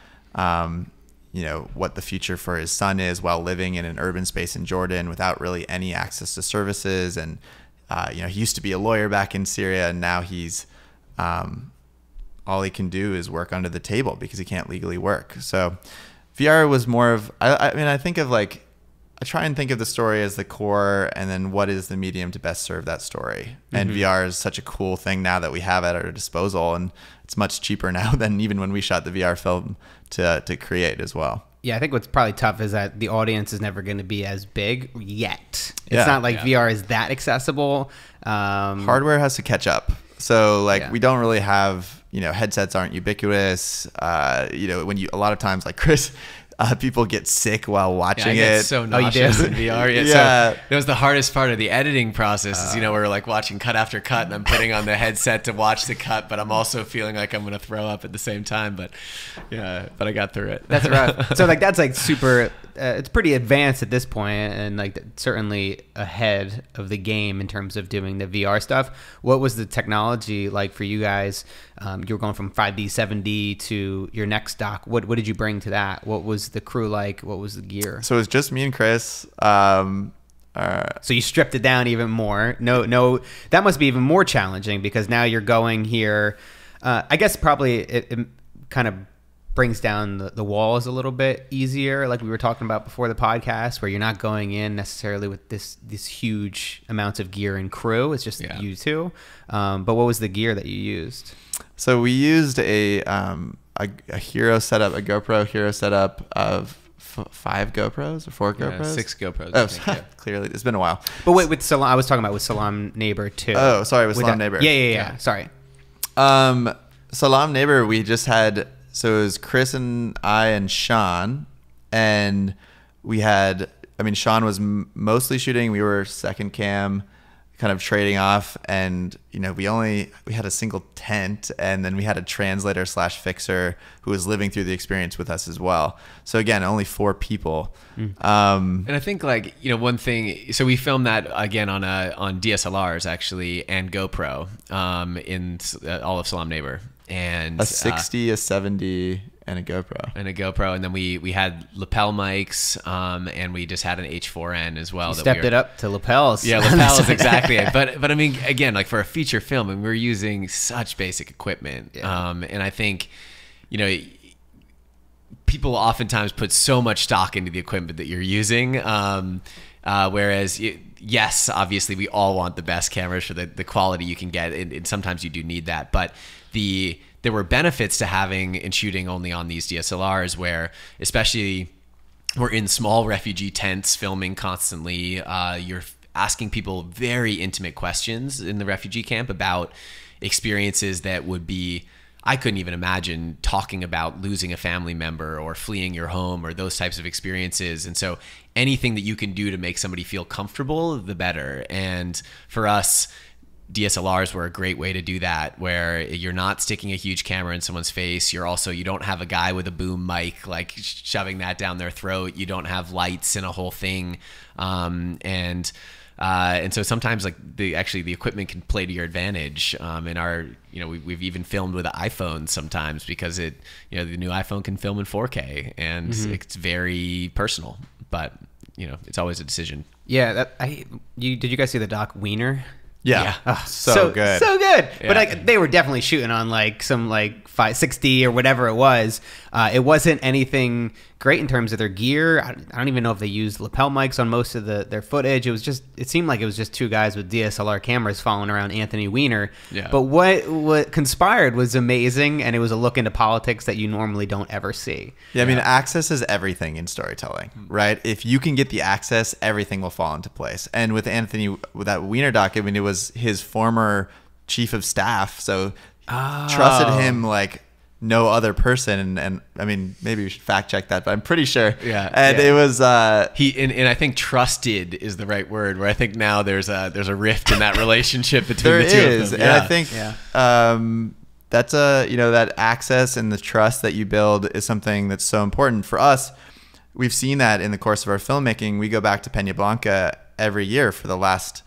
what the future for his son is while living in an urban space in Jordan without really any access to services. And he used to be a lawyer back in Syria, and now he's all he can do is work under the table because he can't legally work. So VR was more of, I try and think of the story as the core, and then what is the medium to best serve that story. And VR is such a cool thing now that we have at our disposal, and it's much cheaper now than even when we shot the VR film to create as well. Yeah, I think what's probably tough is that the audience is never going to be as big yet. It's not like VR is that accessible. Hardware has to catch up. So we don't really have, headsets aren't ubiquitous. When a lot of times like Chris, people get sick while watching it. So nauseous in VR. So it was the hardest part of the editing process. Is we're like watching cut after cut, and I'm putting on the headset to watch the cut, but I'm also feeling like I'm gonna throw up at the same time. But I got through it. That's rough. So that's like super. It's pretty advanced at this point, and certainly ahead of the game in terms of doing the VR stuff. What was the technology like for you guys? You were going from 5D, 7D to your next doc. What did you bring to that? What was the crew like? What was the gear? So it was just me and Chris. So you stripped it down even more. No, that must be even more challenging because now you're going here. I guess probably it kind of brings down the walls a little bit easier, like we were talking about before the podcast, where you're not going in necessarily with this huge amounts of gear and crew. It's just you two. But what was the gear that you used? So we used a hero setup, a GoPro hero setup of 5 GoPros or 4 GoPros? 6 GoPros. Oh, I think, clearly it's been a while. But wait, with Salam, I was talking about with Salaam Neighbor too. Oh, sorry, with Salaam Neighbor. Yeah. Sorry. Salaam Neighbor, we just had. So it was Chris and I and Sean, and we had, Sean was mostly shooting. We were second cam, kind of trading off, and we had a single tent, and then we had a translator / fixer who was living through the experience with us as well. So again, only 4 people. And I think one thing, so we filmed that again on DSLRs actually and GoPro in all of Salaam Neighbor. And a 60, a 70, and a GoPro. And then we had lapel mics, and we just had an H4n as well. Stepped it up to lapels. Yeah, lapels, exactly. But again, like for a feature film, and we're using such basic equipment. Yeah. And I think, people oftentimes put so much stock into the equipment that you're using. Whereas, yes, obviously we all want the best cameras for the quality you can get. And sometimes you do need that. But there were benefits to having and shooting only on these DSLRs, where especially we're in small refugee tents filming constantly. You're asking people very intimate questions in the refugee camp about experiences that would be, I couldn't even imagine talking about losing a family member or fleeing your home or those types of experiences. And so anything that you can do to make somebody feel comfortable, the better. And for us, DSLRs were a great way to do that, where you're not sticking a huge camera in someone's face. You don't have a guy with a boom mic like shoving that down their throat. You don't have lights and a whole thing. And so sometimes the equipment can play to your advantage. We've even filmed with an iPhone sometimes because the new iPhone can film in 4K, and it's very personal, but it's always a decision. Yeah. Did you guys see the doc Wiener? Yeah. Oh, So good. So good. Yeah. But like, they were definitely shooting on like some like 560 or whatever it was. It wasn't anything great in terms of their gear. I don't even know if they used lapel mics on most of their footage. It seemed like it was just two guys with DSLR cameras following around Anthony Weiner. Yeah. But what conspired was amazing, and it was a look into politics that you normally don't ever see. Yeah, I mean, access is everything in storytelling, right? If you can get the access, everything will fall into place. And with Anthony, with that Weiner doc, I mean, it was his former chief of staff, so trusted him like no other person. And I mean, maybe we should fact check that, but I'm pretty sure. Yeah. And it was and I think trusted is the right word. Where I think now there's a rift in that relationship between the two of them. And I think that's that access and the trust that you build is something that's so important for us. We've seen that in the course of our filmmaking. We go back to Peña Blanca every year for the last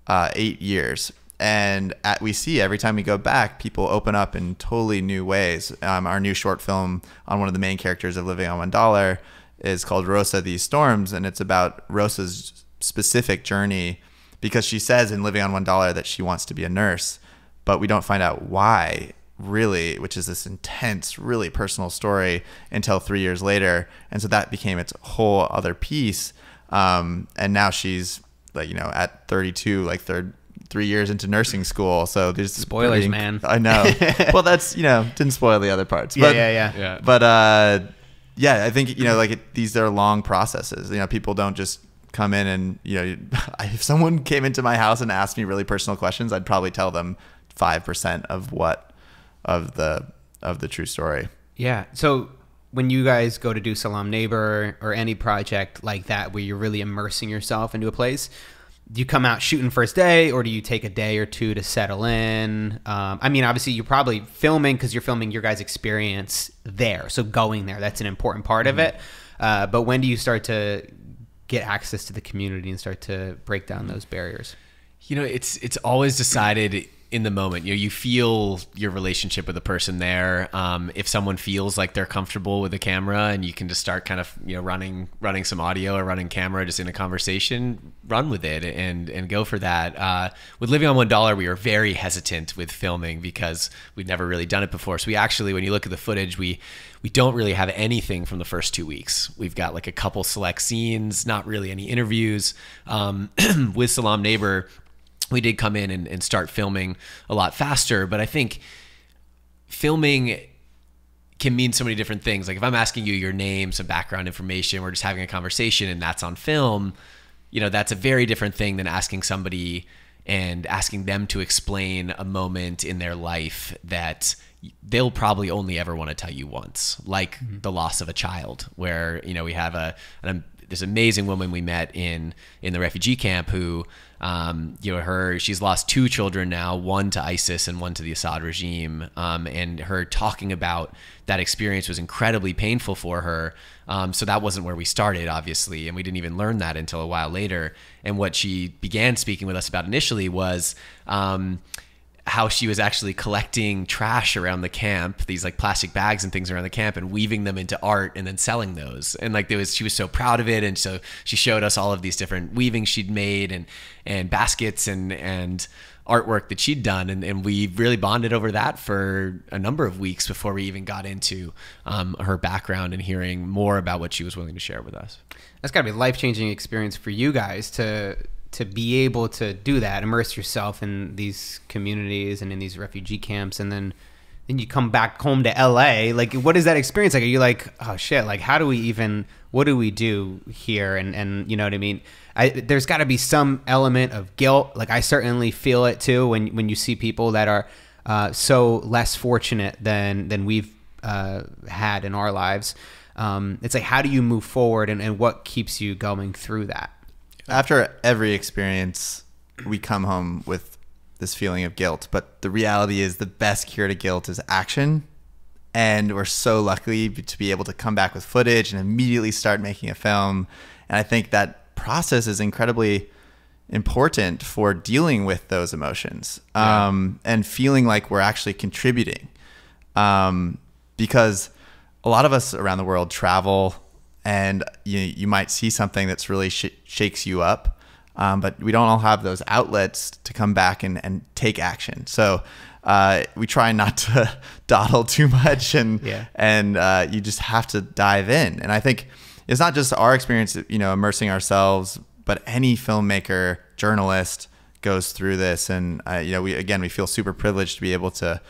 8 years. And we see every time we go back, people open up in totally new ways. Our new short film on one of the main characters of Living on $1 is called Rosa These Storms. And it's about Rosa's specific journey, because she says in Living on $1 that she wants to be a nurse, but we don't find out why, really, which is this intense, really personal story until 3 years later. And so that became its whole other piece. And now she's like, at 32, like 3 years into nursing school. So there's spoilers, man. I know. Well, that's, didn't spoil the other parts. But, Yeah. But I think, these are long processes. People don't just come in and, if someone came into my house and asked me really personal questions, I'd probably tell them 5% of the true story. Yeah. So when you guys go to do Salaam Neighbor or any project like that where you're really immersing yourself into a place, do you come out shooting first day, or do you take a day or two to settle in? I mean, obviously you're probably filming because you're filming your guys' experience there. So going there, that's an important part of it. But when do you start to get access to the community and start to break down those barriers? It's always decided in the moment. You feel your relationship with the person there. If someone feels like they're comfortable with the camera and you can just start kind of running some audio or running camera just in a conversation, run with it and go for that. With Living on $1, we were very hesitant with filming because we'd never really done it before. So we actually, when you look at the footage, we don't really have anything from the first 2 weeks. We've got like a couple select scenes, not really any interviews. With Salaam Neighbor, we did come in and start filming a lot faster, but I think filming can mean so many different things. Like if I'm asking you your name, some background information, we're just having a conversation and that's on film, that's a very different thing than asking somebody and asking them to explain a moment in their life that they'll probably only ever want to tell you once, like the loss of a child, where, we have this amazing woman we met in the refugee camp who, she's lost 2 children now, one to ISIS and one to the Assad regime. And her talking about that experience was incredibly painful for her. So that wasn't where we started, obviously. And we didn't even learn that until a while later. And what she began speaking with us about initially was, how she was actually collecting trash around the camp, these like plastic bags and things around the camp, and weaving them into art and then selling those. And like she was so proud of it. And so she showed us all of these different weavings she'd made and baskets and artwork that she'd done. And we really bonded over that for a number of weeks before we even got into her background and hearing more about what she was willing to share with us. That's gotta be a life-changing experience for you guys to be able to do that, immerse yourself in these communities and in these refugee camps, and then you come back home to LA. Like, what is that experience like? Are you like, oh shit, like what do we do here? And you know what I mean? There's gotta be some element of guilt. Like I certainly feel it too when you see people that are so less fortunate than we've had in our lives. It's like, how do you move forward and what keeps you going through that? After every experience, we come home with this feeling of guilt. But the reality is the best cure to guilt is action. And we're so lucky to be able to come back with footage and immediately start making a film. And I think that process is incredibly important for dealing with those emotions, and feeling like we're actually contributing. Because a lot of us around the world travel, and you might see something that's really shakes you up. but we don't all have those outlets to come back and take action. So we try not to dawdle too much, and you just have to dive in. And I think it's not just our experience, immersing ourselves, but any filmmaker, journalist goes through this. And we feel super privileged to be able to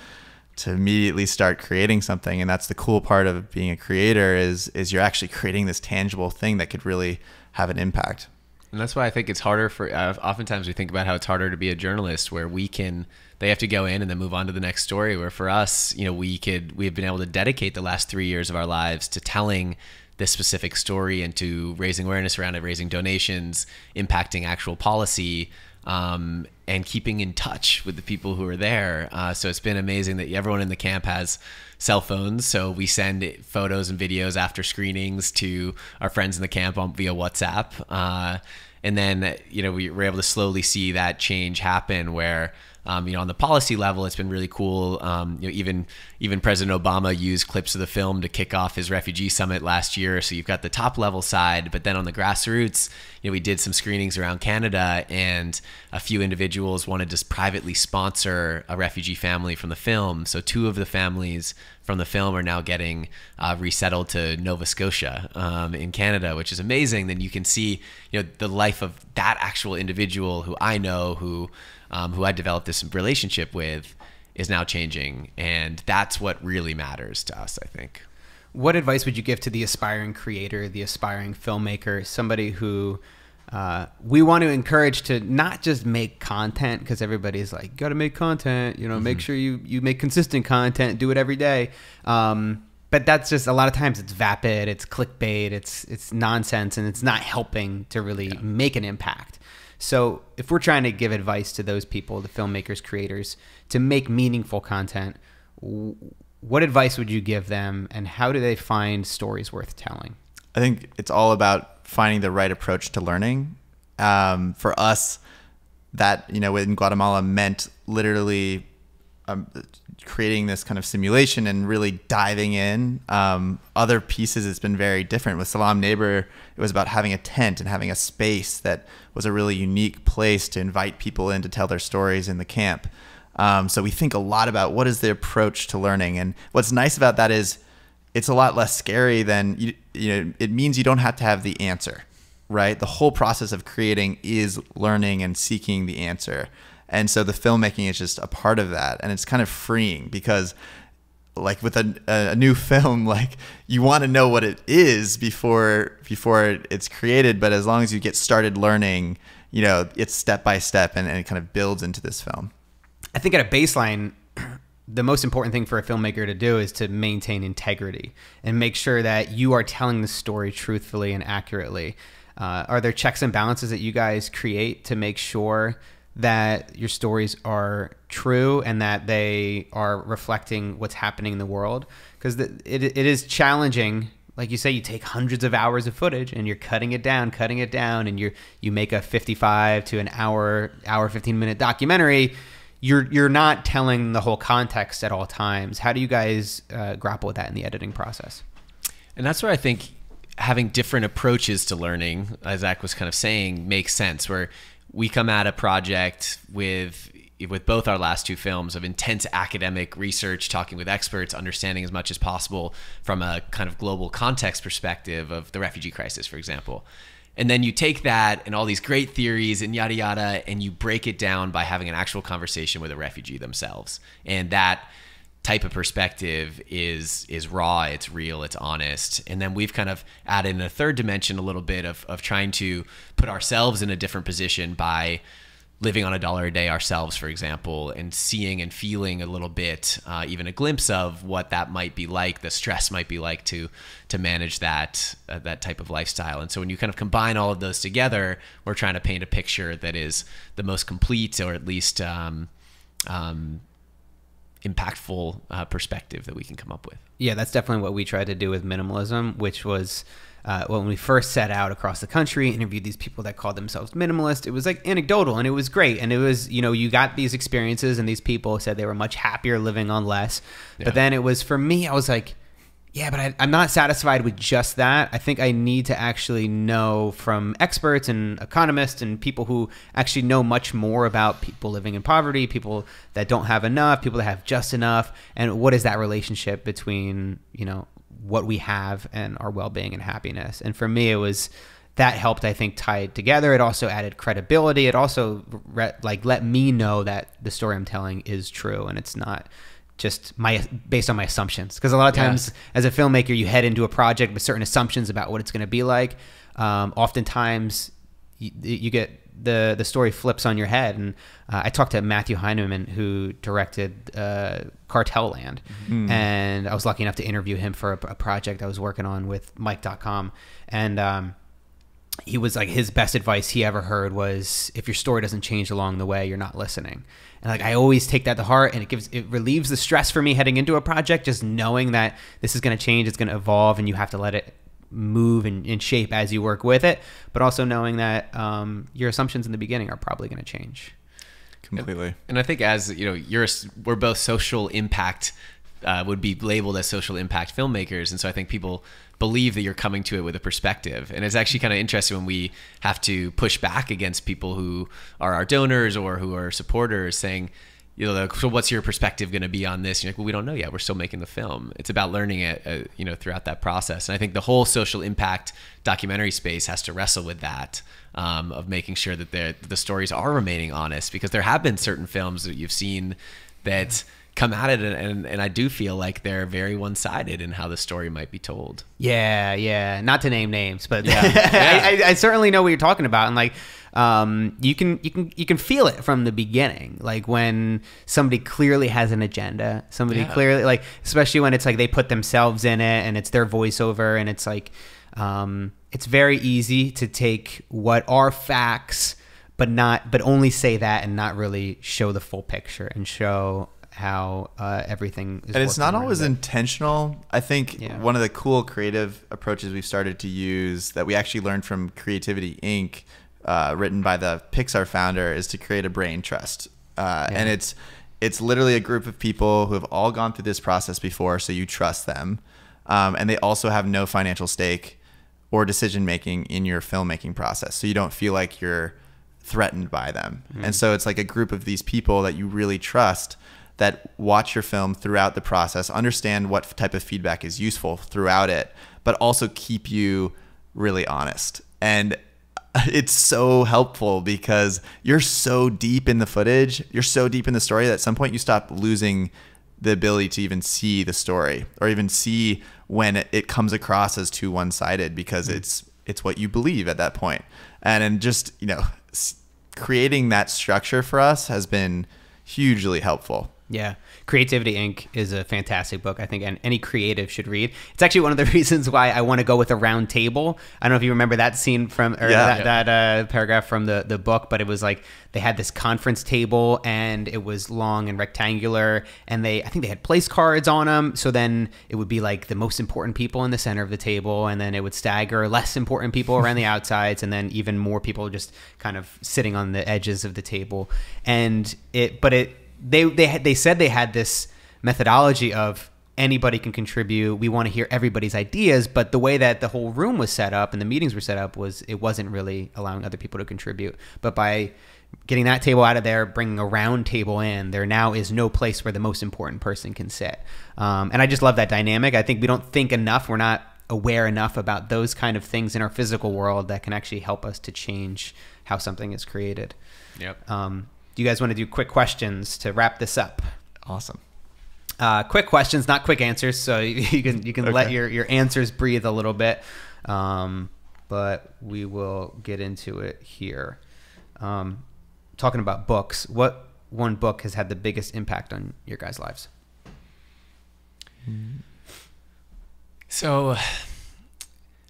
immediately start creating something. And that's the cool part of being a creator is you're actually creating this tangible thing that could really have an impact. And that's why I think it's harder for, oftentimes we think about how it's harder to be a journalist, where they have to go in and then move on to the next story, where for us, we have been able to dedicate the last 3 years of our lives to telling this specific story and to raising awareness around it, raising donations, impacting actual policy, and keeping in touch with the people who are there. So it's been amazing that everyone in the camp has cell phones. So we send photos and videos after screenings to our friends in the camp via WhatsApp. And then, we were able to slowly see that change happen where, on the policy level, it's been really cool. Even President Obama used clips of the film to kick off his refugee summit last year. So you've got the top level side, but then on the grassroots, we did some screenings around Canada, and a few individuals wanted to privately sponsor a refugee family from the film. So 2 of the families from the film are now getting resettled to Nova Scotia in Canada, which is amazing. Then you can see, the life of that actual individual who I know, who I developed this relationship with, is now changing. And that's what really matters to us, I think. What advice would you give to the aspiring creator, the aspiring filmmaker, somebody who we want to encourage to not just make content, because everybody's like, got to make content, make sure you make consistent content, do it every day. But that's just, a lot of times it's vapid, it's clickbait, it's nonsense, and it's not helping to really make an impact. So if we're trying to give advice to those people, the filmmakers, creators, to make meaningful content, what advice would you give them, and how do they find stories worth telling? I think it's all about finding the right approach to learning. For us, that, in Guatemala meant literally creating this kind of simulation and really diving in. Other pieces, it's been very different. With Salaam Neighbor, it was about having a tent and having a space that was a really unique place to invite people in to tell their stories in the camp. So we think a lot about what is the approach to learning. And what's nice about that is it's a lot less scary than, it means you don't have to have the answer, right? The whole process of creating is learning and seeking the answer. And so the filmmaking is just a part of that. And it's kind of freeing, because like with a new film, like you want to know what it is before it's created. But as long as you get started learning, it's step by step, and it kind of builds into this film. I think at a baseline, the most important thing for a filmmaker to do is to maintain integrity and make sure that you are telling the story truthfully and accurately. Are there checks and balances that you guys create to make sure that your stories are true and that they are reflecting what's happening in the world? Because it is challenging. Like you say, you take hundreds of hours of footage and you're cutting it down, and you make a 55 to an hour 15-minute documentary. You're not telling the whole context at all times. How do you guys grapple with that in the editing process? And that's where I think having different approaches to learning, as Zach was kind of saying, makes sense. Where we come at a project with both our last 2 films of intense academic research, talking with experts, understanding as much as possible from a kind of global context perspective of the refugee crisis, for example. And then you take that and all these great theories and yada yada, and you break it down by having an actual conversation with a refugee themselves. And that type of perspective is raw, it's real, it's honest. And then we've kind of added in a third dimension a little bit of trying to put ourselves in a different position by living on $1 a day ourselves, for example, and seeing and feeling a little bit, even a glimpse of what that might be like, the stress might be like to manage that type of lifestyle. And so when you kind of combine all of those together, we're trying to paint a picture that is the most complete, or at least impactful perspective that we can come up with. Yeah, that's definitely what we tried to do with minimalism, which was when we first set out across the country, interviewed these people that called themselves minimalist. It was like anecdotal, and it was great. And it was, you got these experiences, and these people said they were much happier living on less. Yeah. But then it was, for me, I was like, Yeah, but I'm not satisfied with just that. I think I need to actually know from experts and economists and people who actually know much more about people living in poverty, people that don't have enough, people that have just enough, and what is that relationship between, you know, what we have and our well-being and happiness. And for me, it was that helped, I think, tie it together. It also added credibility. It also let me know that the story I'm telling is true and it's not just based on my assumptions. Because a lot of times as a filmmaker, you head into a project with certain assumptions about what it's going to be like. Oftentimes you get the story flips on your head. And I talked to Matthew Heineman, who directed Cartel Land. And I was lucky enough to interview him for a project I was working on with Mike.com. And he was like, his best advice he ever heard was, if your story doesn't change along the way, you're not listening. And like, I always take that to heart, and it relieves the stress for me heading into a project, just knowing that this is going to change, it's going to evolve, and you have to let it move and shape as you work with it. But also knowing that your assumptions in the beginning are probably going to change. Completely. And I think, as you know, we're both social impact, would be labeled as social impact filmmakers. And so I think people believe that you're coming to it with a perspective. And it's actually kind of interesting when we have to push back against people who are our donors or who are supporters, saying, you know, like, so what's your perspective going to be on this? And you're like, well, we don't know yet. We're still making the film. It's about learning it, you know, throughout that process. And I think the whole social impact documentary space has to wrestle with that, of making sure that the stories are remaining honest, because there have been certain films that you've seen that come at it, and I do feel like they're very one-sided in how the story might be told. Yeah. Not to name names, but I certainly know what you're talking about. And like, you can feel it from the beginning, like when somebody clearly has an agenda, somebody clearly, like, especially when it's like they put themselves in it and it's their voiceover, and it's like, it's very easy to take what are facts, but only say that and not really show the full picture and show how everything is. And it's not always intentional. I think one of the cool creative approaches we've started to use that we actually learned from Creativity Inc., written by the Pixar founder, is to create a brain trust. And it's literally a group of people who have all gone through this process before, so you trust them. And they also have no financial stake or decision making in your filmmaking process, so you don't feel like you're threatened by them. And so it's like a group of these people that you really trust, that watch your film throughout the process, understand what type of feedback is useful throughout it, but also keep you really honest. And it's so helpful because you're so deep in the footage, you're so deep in the story that at some point you stop losing the ability to even see the story, or even see when it comes across as too one-sided, because it's what you believe at that point. And just, you know, creating that structure for us has been hugely helpful. Yeah. Creativity Inc. is a fantastic book, I think, and any creative should read. It's actually one of the reasons why I want to go with a round table. I don't know if you remember that scene from, or that paragraph from the book, but it was like they had this conference table and it was long and rectangular, and I think they had place cards on them. So then it would be like the most important people in the center of the table, and then it would stagger less important people around the outsides, and then even more people just kind of sitting on the edges of the table. And they said they had this methodology of anybody can contribute. We want to hear everybody's ideas, but the way that the whole room was set up and the meetings were set up was, it wasn't really allowing other people to contribute. But by getting that table out of there, bringing a round table in, there now is no place where the most important person can sit. And I just love that dynamic. I think we don't think enough. We're not aware enough about those kind of things in our physical world that can actually help us to change how something is created. Yep. Do you guys want to do quick questions to wrap this up? Awesome. Quick questions, not quick answers. So you can let your answers breathe a little bit. But we will get into it here. Talking about books, what one book has had the biggest impact on your guys' lives? So,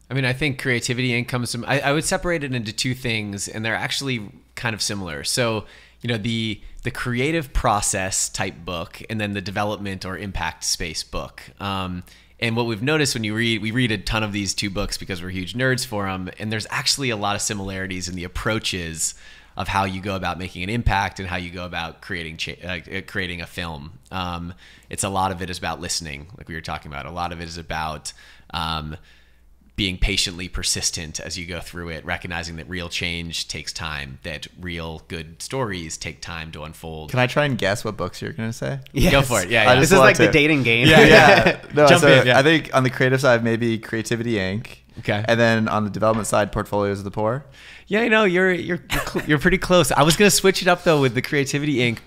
I mean, I think Creativity Inc. comes from, I would separate it into two things, and they're actually kind of similar. So, you know, the creative process type book, and then the development or impact space book. And what we've noticed when we read a ton of these two books because we're huge nerds for them, and there's actually a lot of similarities in the approaches of how you go about making an impact and how you go about creating a film. It's a lot of it is about listening, like we were talking about. A lot of it is about being patiently persistent as you go through it, recognizing that real change takes time, that real good stories take time to unfold. Can I try and guess what books you're going to say? Yes. Go for it. Yeah. This is like the dating game. Yeah. No, Jump in, yeah. I think on the creative side, maybe Creativity Inc. Okay. And then on the development side, Portfolios of the Poor. Yeah, you're pretty close. I was gonna switch it up though with the Creativity Inc.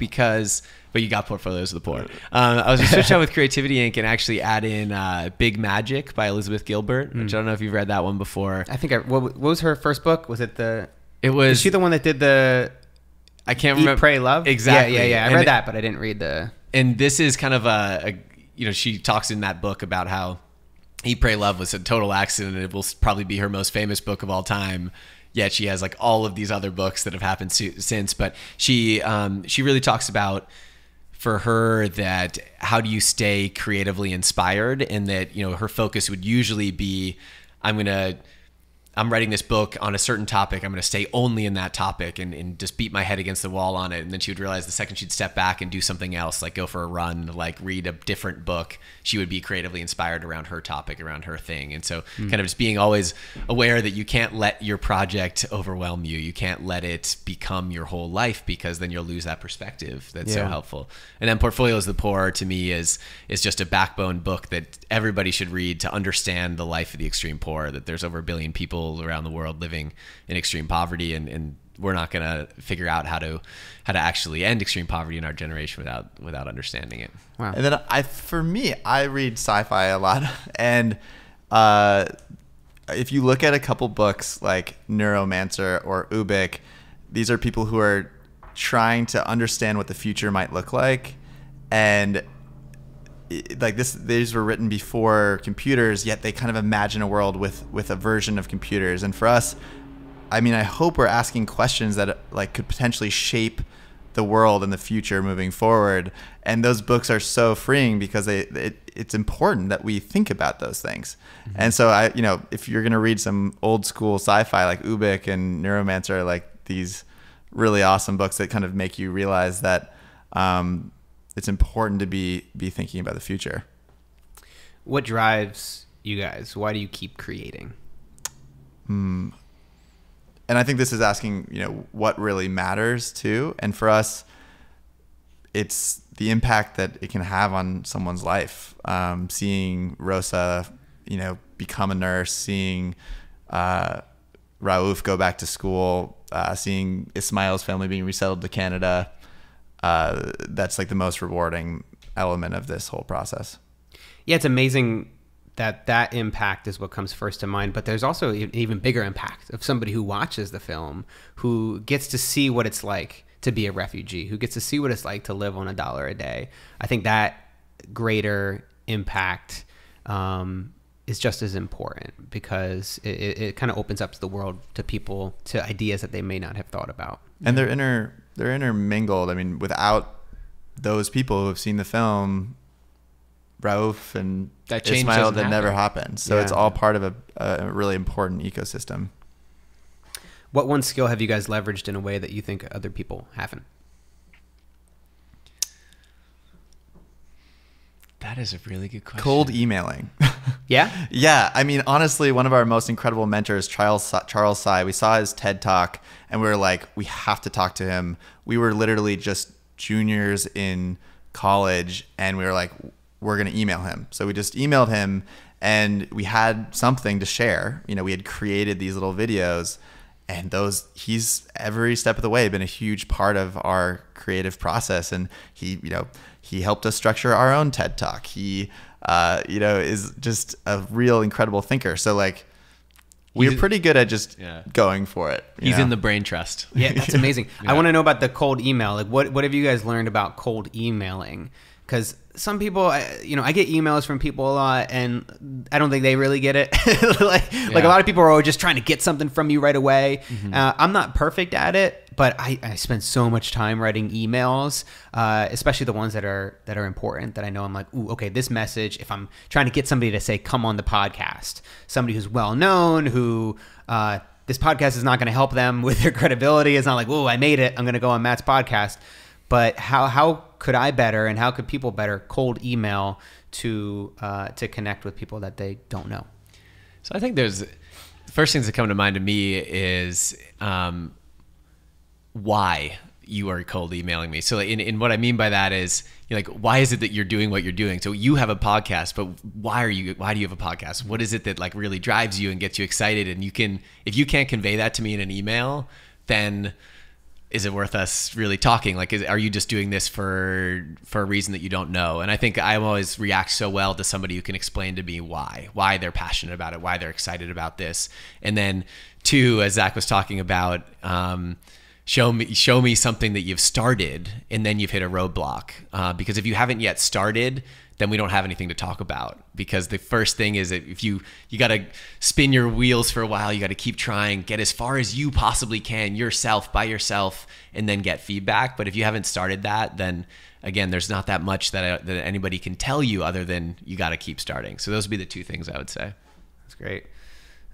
But you got Portfolios of the Poor. I was gonna switch out with Creativity Inc. and actually add in Big Magic by Elizabeth Gilbert, which I don't know if you've read that one before. I think what was her first book? Was it Is she the one that did the I can't Eat, remember. Pray, Love? Exactly. Yeah. I read that, but I didn't read the. And this is kind of she talks in that book about how Eat, Pray, Love was a total accident, and it will probably be her most famous book of all time. Yet she has like all of these other books that have happened since. But she really talks about, for her, that how do you stay creatively inspired, and that, her focus would usually be, I'm writing this book on a certain topic. I'm going to stay only in that topic and just beat my head against the wall on it. And then she would realize the second she'd step back and do something else, like go for a run, like read a different book, she would be creatively inspired around her topic, around her thing. And so kind of just being always aware that you can't let your project overwhelm you. You can't let it become your whole life, because then you'll lose that perspective. That's so helpful. And then Portfolios of the Poor, to me, is just a backbone book that everybody should read to understand the life of the extreme poor, that there's over 1 billion people around the world living in extreme poverty, and we're not going to figure out how to actually end extreme poverty in our generation without understanding it. Wow. And then I read sci-fi a lot, and if you look at a couple books like Neuromancer or Ubik, these are people who are trying to understand what the future might look like, and these were written before computers, yet they kind of imagine a world with a version of computers. And for us, I hope we're asking questions that could potentially shape the world in the future moving forward. And those books are so freeing, because it's important that we think about those things. Mm-hmm. And so if you're going to read some old school sci-fi like Ubik and Neuromancer, like these really awesome books that kind of make you realize that it's important to be thinking about the future. What drives you guys? Why do you keep creating? And I think this is asking, what really matters too. And for us, it's the impact that it can have on someone's life. Seeing Rosa, become a nurse, seeing Raouf go back to school, seeing Ismail's family being resettled to Canada. That's like the most rewarding element of this whole process. Yeah, it's amazing that impact is what comes first to mind, but there's also an even bigger impact of somebody who watches the film, who gets to see what it's like to be a refugee, who gets to see what it's like to live on $1 a day. I think that greater impact is just as important, because it kind of opens up to the world, to people, to ideas that they may not have thought about. And they're intermingled. Without those people who have seen the film, Raouf and Ismail, that never happened. So it's all part of a really important ecosystem. What one skill have you guys leveraged in a way that you think other people haven't? That is a really good question. Cold emailing. Yeah? Yeah. Honestly, one of our most incredible mentors, Charles Sy, we saw his TED Talk, and we were like, we have to talk to him. We were literally just juniors in college, and we were like, we're going to email him. So we just emailed him, and we had something to share. We had created these little videos, and he's every step of the way been a huge part of our creative process. And he helped us structure our own TED Talk. He, is just a real incredible thinker. So we're pretty good at just going for it. He's in the brain trust. Yeah, that's amazing. I want to know about the cold email. What have you guys learned about cold emailing? Because some people, I get emails from people a lot, and I don't think they really get it. like a lot of people are just trying to get something from you right away. Mm-hmm. I'm not perfect at it, but I spend so much time writing emails, especially the ones that are important, that I know I'm like, ooh, okay, this message, if I'm trying to get somebody to say, come on the podcast, somebody who's well known, who this podcast is not going to help them with their credibility. It's not like, whoa, I made it, I'm going to go on Matt's podcast. But how could I better, and how could people better cold email to connect with people that they don't know? So I think the first things that come to mind to me is why you are cold emailing me. So in what I mean by that is, like, why is it that you're doing what you're doing? So you have a podcast, but why do you have a podcast? What is it that like really drives you and gets you excited? And if you can't convey that to me in an email, then is it worth us really talking? Like, are you just doing this for a reason that you don't know? And I think I always react so well to somebody who can explain to me why they're passionate about it, why they're excited about this. And then two, as Zach was talking about, show me something that you've started and then you've hit a roadblock. Because if you haven't yet started, then we don't have anything to talk about. Because the first thing is that if you got to spin your wheels for a while, you got to keep trying, get as far as you possibly can by yourself, and then get feedback. But if you haven't started that, then again, there's not that much that anybody can tell you other than you got to keep starting. So those would be the two things I would say. That's great.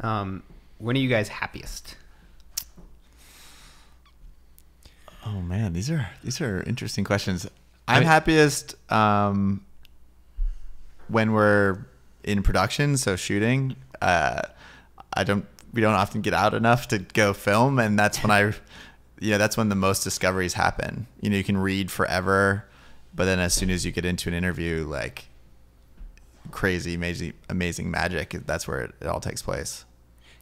When are you guys happiest? Oh man, these are interesting questions. I'm happiest when we're in production, so shooting. We don't often get out enough to go film, and that's when that's when the most discoveries happen. You can read forever, but then as soon as you get into an interview, like crazy, amazing magic, that's where it all takes place.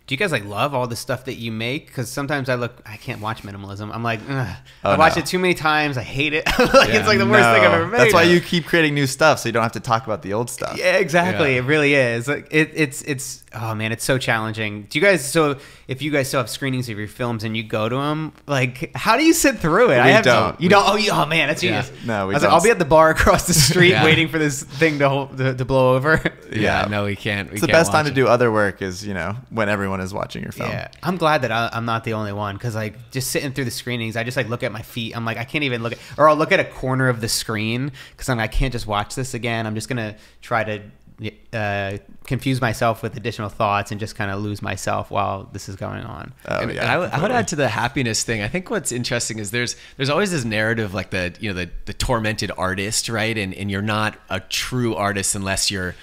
Do you guys like love all the stuff that you make? Because sometimes I can't watch minimalism. I'm like, I watched it too many times. I hate it. It's like the worst thing I've ever made. That's why you keep creating new stuff, so you don't have to talk about the old stuff. Yeah, exactly. Yeah. It really is. It's oh man, it's so challenging. Do you guys? So if you guys still have screenings of your films and you go to them, like, how do you sit through it? We don't. You don't. Oh man, that's genius. No, we don't. Like, I'll be at the bar across the street waiting for this thing to blow over. Yeah, no, we can't. It's the best time to do other work is when everyone is watching your film. Yeah, I'm glad that I'm not the only one, because like just sitting through the screenings, I just like look at my feet. I'm like, I can't even look at, or I'll look at a corner of the screen because I can't just watch this again. I'm just gonna try to confuse myself with additional thoughts and just kind of lose myself while this is going on. I would add to the happiness thing. I think what's interesting is there's always this narrative like the tormented artist, right? And you're not a true artist unless you're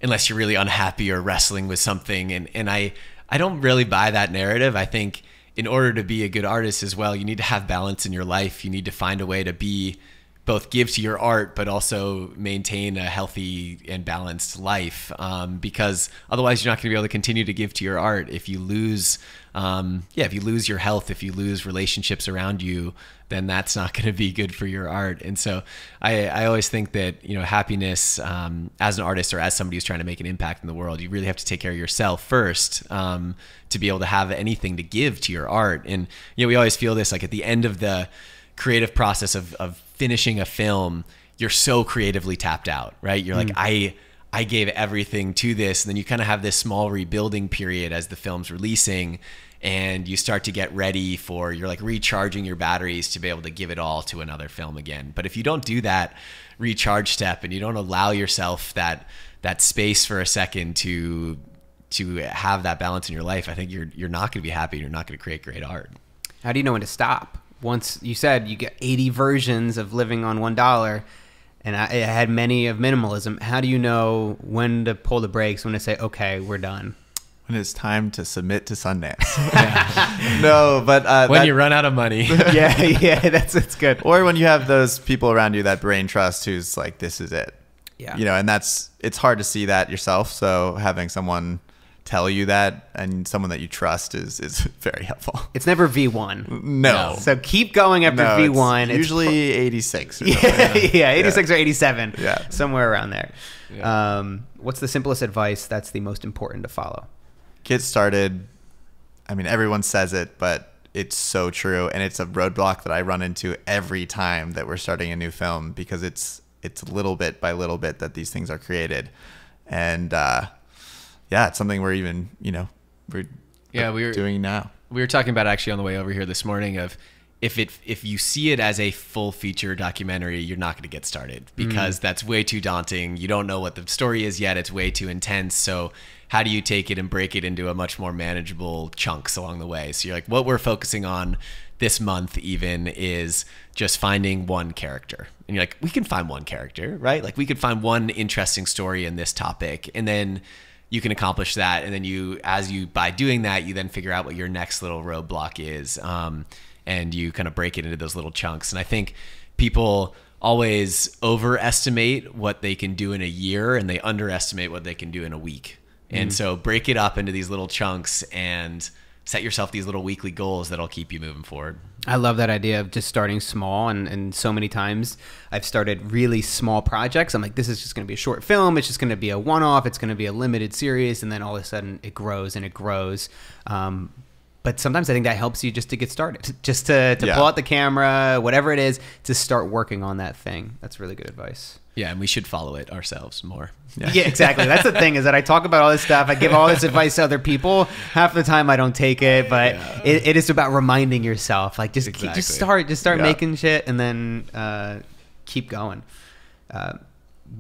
really unhappy or wrestling with something. And I don't really buy that narrative. I think in order to be a good artist as well, you need to have balance in your life. You need to find a way to both give to your art, but also maintain a healthy and balanced life. Because otherwise you're not going to be able to continue to give to your art. If you lose, your health, if you lose relationships around you, then that's not going to be good for your art. And so I always think that, happiness, as an artist or as somebody who's trying to make an impact in the world, you really have to take care of yourself first, to be able to have anything to give to your art. And, we always feel this, like at the end of the creative process of finishing a film, you're so creatively tapped out, right? You're like, I gave everything to this. And then you kind of have this small rebuilding period as the film's releasing, and you start to get ready you're like recharging your batteries to be able to give it all to another film again. But if you don't do that recharge step and you don't allow yourself that space for a second to have that balance in your life, I think you're not going to be happy. You're not going to create great art. How do you know when to stop? Once you said you get 80 versions of living on $1, and I had many of minimalism. How do you know when to pull the brakes, when to say, okay, we're done? When it's time to submit to Sundance. No, but when you run out of money. yeah, that's good. Or when you have those people around you that brain trust who's like, this is it. Yeah. And it's hard to see that yourself. So having someone tell you that, and someone that you trust is very helpful. It's never V1. No. So keep going after V1. It's usually 86. Or yeah, 86 or 87. Yeah. Somewhere around there. Yeah. What's the simplest advice that's the most important to follow? Get started. I mean, everyone says it, but it's so true. And it's a roadblock that I run into every time that we're starting a new film, because it's little bit by little bit that these things are created. And it's something we're even, we're doing now. We were talking about actually on the way over here this morning of if you see it as a full feature documentary, you're not going to get started, because that's way too daunting. You don't know what the story is yet. It's way too intense. So how do you take it and break it into a much more manageable chunks along the way? So you're like, what we're focusing on this month even is just finding one character. And you're like, we can find one character, right? Like we could find one interesting story in this topic, and then you can accomplish that. And then by doing that, you then figure out what your next little roadblock is. And you kind of break it into those little chunks. And I think people always overestimate what they can do in a year, and they underestimate what they can do in a week. And so break it up into these little chunks and set yourself these little weekly goals that'll keep you moving forward. I love that idea of just starting small. And so many times I've started really small projects. I'm like, this is just going to be a short film. It's just going to be a one-off. It's going to be a limited series. And then all of a sudden it grows and it grows. But sometimes I think that helps you just to get started, just to pull out the camera, whatever it is, to start working on that thing. That's really good advice. Yeah, and we should follow it ourselves more. Yeah, exactly. That's the thing, is that I talk about all this stuff. I give all this advice to other people. Half the time I don't take it, but it is about reminding yourself. Like just start making shit, and then keep going.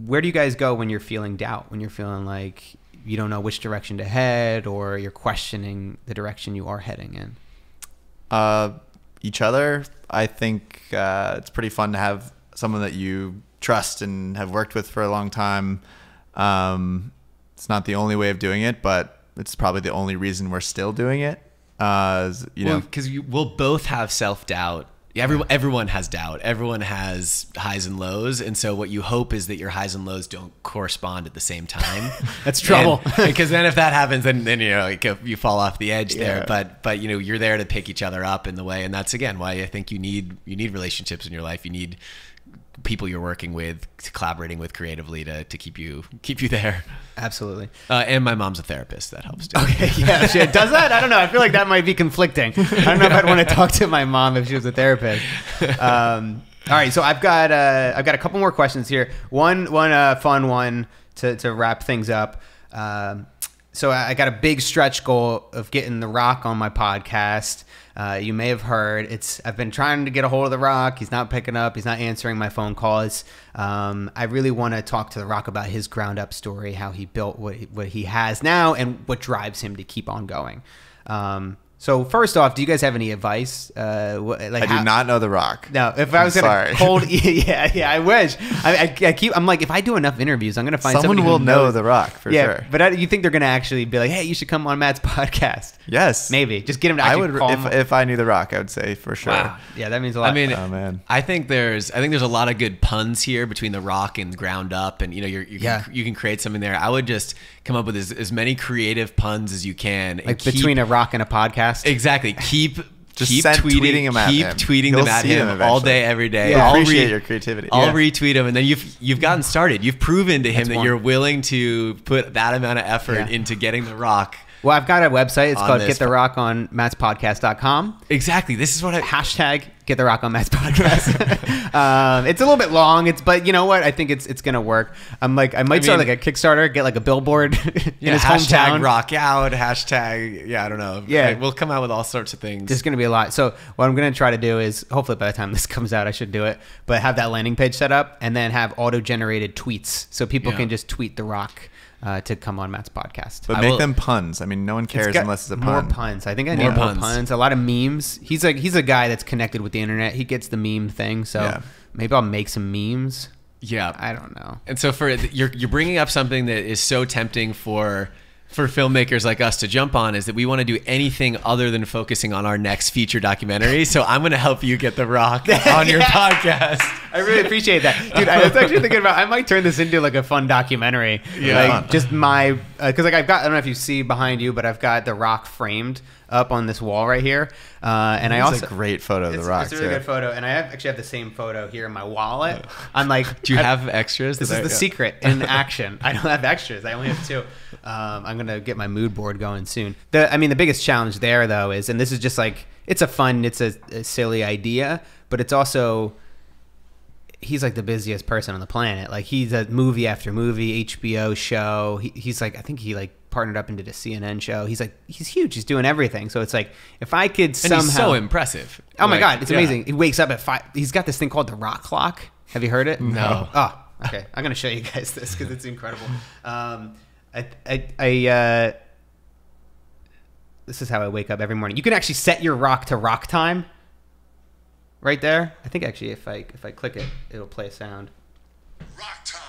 Where do you guys go when you're feeling doubt? When you're feeling like you don't know which direction to head, or you're questioning the direction you are heading in? Each other. I think it's pretty fun to have someone that you trust and have worked with for a long time. It's not the only way of doing it, but it's probably the only reason we're still doing it. Because we'll both have self-doubt. Everyone has doubt. Everyone has highs and lows. And so what you hope is that your highs and lows don't correspond at the same time. That's trouble. Because then if that happens, then you fall off the edge there. But you're there to pick each other up in the way. And that's, again, why I think you need relationships in your life. You need people you're working with, collaborating with creatively to keep you there. Absolutely. And my mom's a therapist. That helps too. Okay, yeah, she does that? I don't know. I feel like that might be conflicting. I don't know if I'd want to talk to my mom if she was a therapist. All right, so I've got a couple more questions here. One fun one to wrap things up. So I got a big stretch goal of getting The Rock on my podcast. You may have heard I've been trying to get a hold of The Rock. He's not picking up. He's not answering my phone calls. I really want to talk to The Rock about his ground up story, how he built what he has now, and what drives him to keep on going. So first off, do you guys have any advice? I do not know The Rock. No, if I was going to cold, yeah, I wish. I'm like, if I do enough interviews, I'm going to find someone will know The Rock for sure. But you think they're going to actually be like, hey, you should come on Matt's podcast? Yes, maybe just get him to actually call him. If I knew The Rock, I would say for sure. Wow. Yeah, that means a lot. I mean, oh, man. I think there's a lot of good puns here between The Rock and ground up, and you can create something there. I would just come up with as many creative puns as you can, like between a rock and a podcast. Exactly. Keep tweeting him at him. Keep tweeting them at him all day, every day. Yeah. I'll appreciate your creativity. I'll retweet him, and then you've gotten started. You've proven to him that you're willing to put that amount of effort into getting The Rock. Well, I've got a website. It's called Get the Rock on MattsPodcast.com. Exactly. This is what hashtag Get the Rock on Matt's podcast. It's a little bit long. But you know what? I think it's gonna work. I might start like a Kickstarter, get like a billboard in his hometown. Rock out. Hashtag. Yeah, I don't know. Yeah, we'll come out with all sorts of things. There's gonna be a lot. So what I'm gonna try to do is, hopefully by the time this comes out, I should do it. But have that landing page set up, and then have auto-generated tweets, so people can just tweet The Rock to come on Matt's podcast. But make them puns. I mean, no one cares unless it's a pun. More puns. I think I need more puns. A lot of memes. He's a guy that's connected with the internet. He gets the meme thing. So maybe I'll make some memes. Yeah. I don't know. And so you're bringing up something that is so tempting for filmmakers like us to jump on, is that we want to do anything other than focusing on our next feature documentary. So I'm going to help you get The Rock on your podcast. I really appreciate that, dude. I was actually thinking about, I might turn this into like a fun documentary. Yeah. Like just my, because like I've got, I don't know if you see behind you, but I've got The Rock framed up on this wall right here. And I also, a great photo of The Rock. It's a really good photo. And I actually have the same photo here in my wallet. I'm like, do you have extras? This is the secret in action. I don't have extras. I only have 2. I'm going to get my mood board going soon. The biggest challenge there though is, and this is just like, it's a silly idea, but it's also, he's like the busiest person on the planet. Like he's a movie after movie, HBO show. He's like, I think he like partnered up and did a CNN show. He's huge. He's doing everything. So it's like, if I could somehow. And he's so impressive. Oh my God. It's amazing. He wakes up at 5. He's got this thing called the Rock Clock. Have you heard it? No. Oh, okay. I'm going to show you guys this because it's incredible. This is how I wake up every morning. You can actually set your rock to rock time right there. I think actually if I click it, it'll play a sound. Rock time.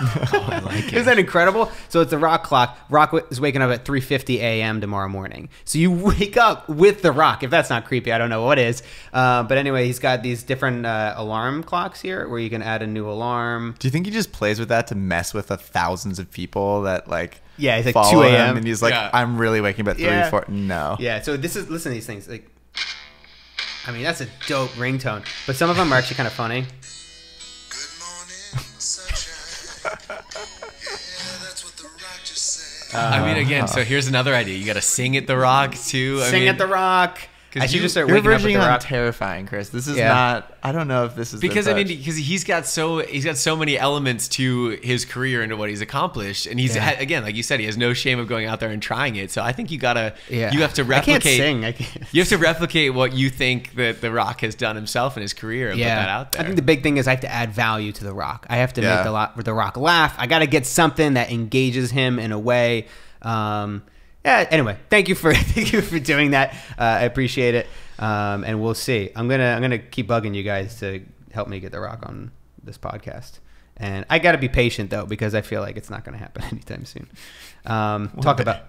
Oh, I like it. Isn't that incredible? So it's the rock clock. Rock is waking up at 3:50 a.m. tomorrow morning. So you wake up with the rock. If that's not creepy, I don't know what is. But anyway, he's got these different alarm clocks here where you can add a new alarm. Do you think he just plays with that to mess with the thousands of people that like? Yeah, he's like follow 2 a.m. him and he's like, Yeah. I'm really waking up at 3, 4. No. Yeah. So this is listen to these things. Like, I mean, that's a dope ringtone. But some of them are actually kind of funny. Good morning, sunshine. Yeah, that's what the rock just said. I mean, again, so here's another idea. You got to sing at the rock too. Sing at the rock. I should just start You're waking up with verging the on rock. terrifying, Chris. This is Yeah. not. I don't know if this is Because the I mean, touch. because he's got so many elements to his career and to what he's accomplished, and he's Yeah. again, like you said, he has no shame of going out there and trying it. So I think you have to replicate. I can't sing. I can't. You have to replicate what you think that The Rock has done himself in his career and put that out there. I think the big thing is I have to add value to The Rock. I have to Yeah. make the Rock laugh. I got to get something that engages him in a way. Yeah. Anyway, thank you for doing that. I appreciate it. And we'll see. I'm gonna keep bugging you guys to help me get The Rock on this podcast. And I got to be patient though, because I feel like it's not going to happen anytime soon. Talk about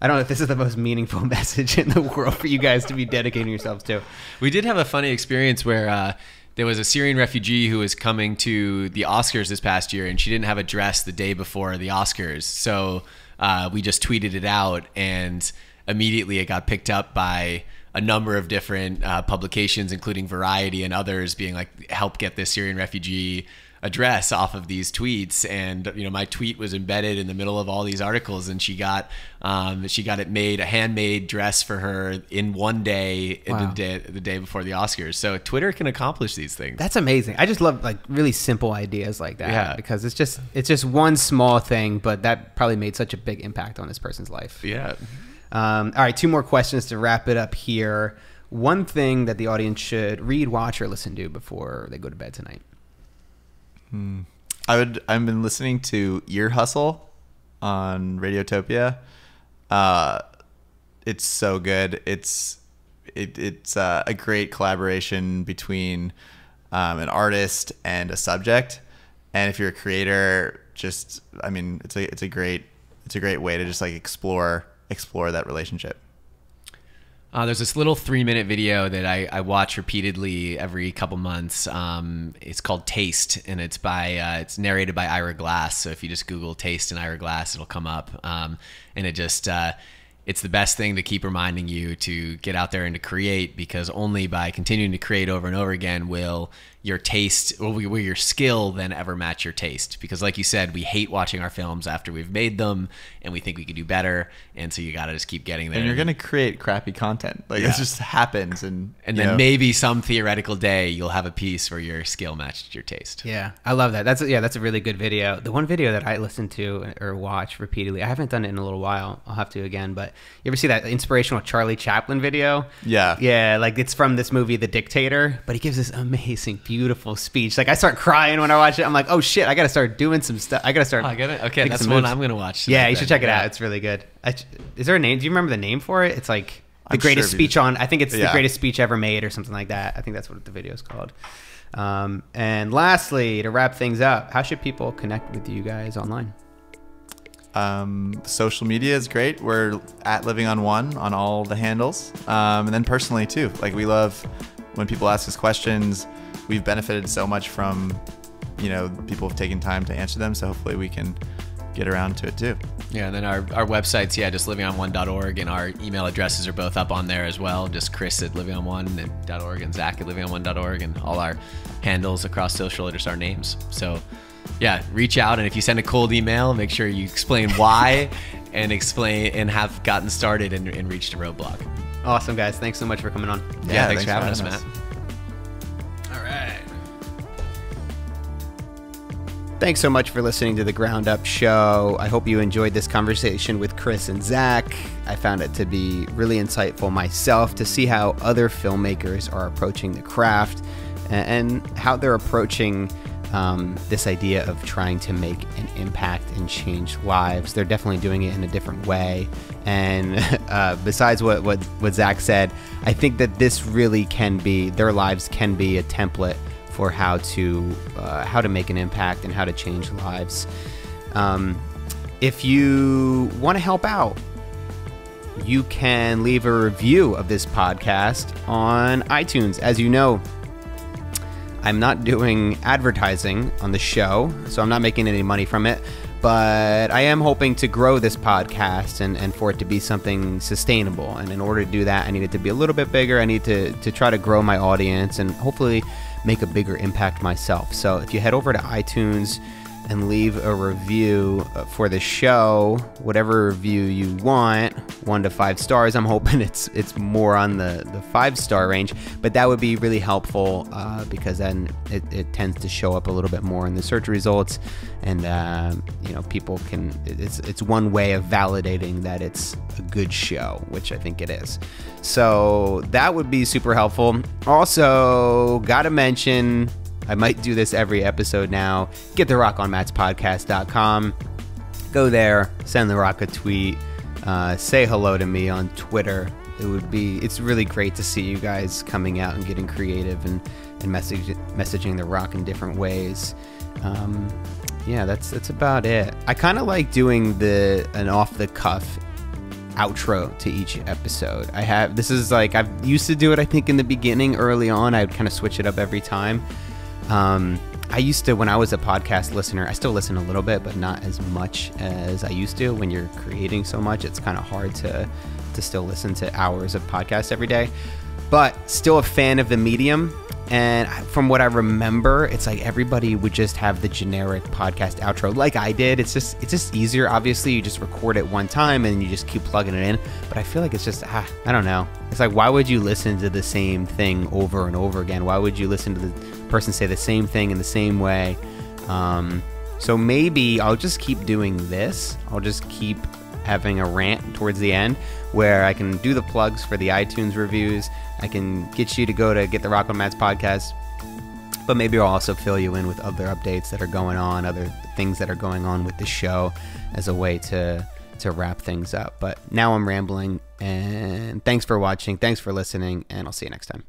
I don't know if this is the most meaningful message in the world for you guys to be dedicating yourselves to. We did have a funny experience where there was a Syrian refugee who was coming to the Oscars this past year, and she didn't have a dress the day before the Oscars. So we just tweeted it out, and immediately it got picked up by a number of different publications, including Variety and others, being like, help get this Syrian refugee a dress off of these tweets. And my tweet was embedded in the middle of all these articles, and she got it made, a handmade dress for her in one day. Wow. The day before the Oscars. So Twitter can accomplish these things. That's amazing. I just love like really simple ideas like that. Yeah. Because it's just one small thing, but that probably made such a big impact on this person's life. Yeah. All right, 2 more questions to wrap it up here. One thing that the audience should read, watch, or listen to before they go to bed tonight. I've been listening to Ear Hustle on Radiotopia. It's so good. It's a great collaboration between an artist and a subject. And if you're a creator, it's a great way to just like explore that relationship. There's this little 3-minute video that I watch repeatedly every couple months. It's called Taste, and it's narrated by Ira Glass. So if you just Google Taste and Ira Glass, it'll come up. And it's the best thing to keep reminding you to get out there and to create, because only by continuing to create over and over again will your taste, will your skill then ever match your taste. Because like you said, we hate watching our films after we've made them, and we think we could do better. And so you got to just keep getting there. And you're going to create crappy content. Like it just happens. And then maybe some theoretical day you'll have a piece where your skill matched your taste. Yeah, I love that. That's a really good video. The one video that I listen to or watch repeatedly, I haven't done it in a little while. I'll have to again. But you ever see that inspirational Charlie Chaplin video? Yeah. Yeah, like it's from this movie, The Dictator. But he gives this amazing, beautiful speech. Like I start crying when I watch it. I'm like, oh shit, I got to start doing some stuff. I got to start. Oh, I get it. Okay, making that's some one moves. I'm going to watch. Yeah, you tonight should then. check it out. It's really good. Is there a name? Do you remember the name for it? It's like the I'm greatest sure if you speech on. I think it's the Yeah. greatest speech ever made or something like that. I think that's what the video is called. And lastly, to wrap things up, how should people connect with you guys online? Social media is great. We're at Living on One on all the handles. And then personally too, like we love when people ask us questions. We've benefited so much from, people have taken time to answer them. So hopefully we can get around to it too. Yeah, and then our websites, just livingon1.org, and our email addresses are both up on there as well. Just Chris at livingon1.org and Zach at livingon1.org, and all our handles across social are just our names. So yeah, reach out, and if you send a cold email, make sure you explain why and have gotten started and reached a roadblock. Awesome, guys. Thanks so much for coming on. Yeah, thanks for having us, Matt. All right. Thanks so much for listening to the Ground Up Show. I hope you enjoyed this conversation with Chris and Zach. I found it to be really insightful myself to see how other filmmakers are approaching the craft and how they're approaching this idea of trying to make an impact and change lives. They're definitely doing it in a different way. And besides what Zach said, I think that this really can be, their lives can be a template for how to make an impact and how to change lives. If you want to help out, you can leave a review of this podcast on iTunes. As you know, I'm not doing advertising on the show, so I'm not making any money from it, but I am hoping to grow this podcast and for it to be something sustainable. And in order to do that, I need it to be a little bit bigger. I need to try to grow my audience and hopefully make a bigger impact myself. So if you head over to iTunes and leave a review for the show, whatever review you want, 1 to 5 stars. I'm hoping it's more on the 5-star range, but that would be really helpful because then it tends to show up a little bit more in the search results, and people can. It's one way of validating that it's a good show, which I think it is. So that would be super helpful. Also, gotta mention, I might do this every episode now. Get the Rock on Matspodcast.com. Go there, send the Rock a tweet, say hello to me on Twitter. It's really great to see you guys coming out and getting creative and messaging the Rock in different ways. Yeah, that's about it. I kind of like doing an off the cuff outro to each episode. I've used to do it, I think, in the beginning, early on. I would kind of switch it up every time. I used to, when I was a podcast listener, I still listen a little bit, but not as much as I used to. When you're creating so much, it's kind of hard to still listen to hours of podcasts every day, but still a fan of the medium. And from what I remember, it's like everybody would just have the generic podcast outro like I did. It's just easier. Obviously, you just record it one time and you just keep plugging it in. But I feel like it's just, I don't know. It's like, why would you listen to the same thing over and over again? Why would you listen to the person say the same thing in the same way? So maybe I'll just keep doing this. I'll just keep having a rant towards the end where I can do the plugs for the iTunes reviews. I can get you to go to Get the Rock on Matt's podcast, but maybe I'll also fill you in with other updates that are going on, other things that are going on with the show as a way to wrap things up. But now I'm rambling, and thanks for watching, thanks for listening, and I'll see you next time.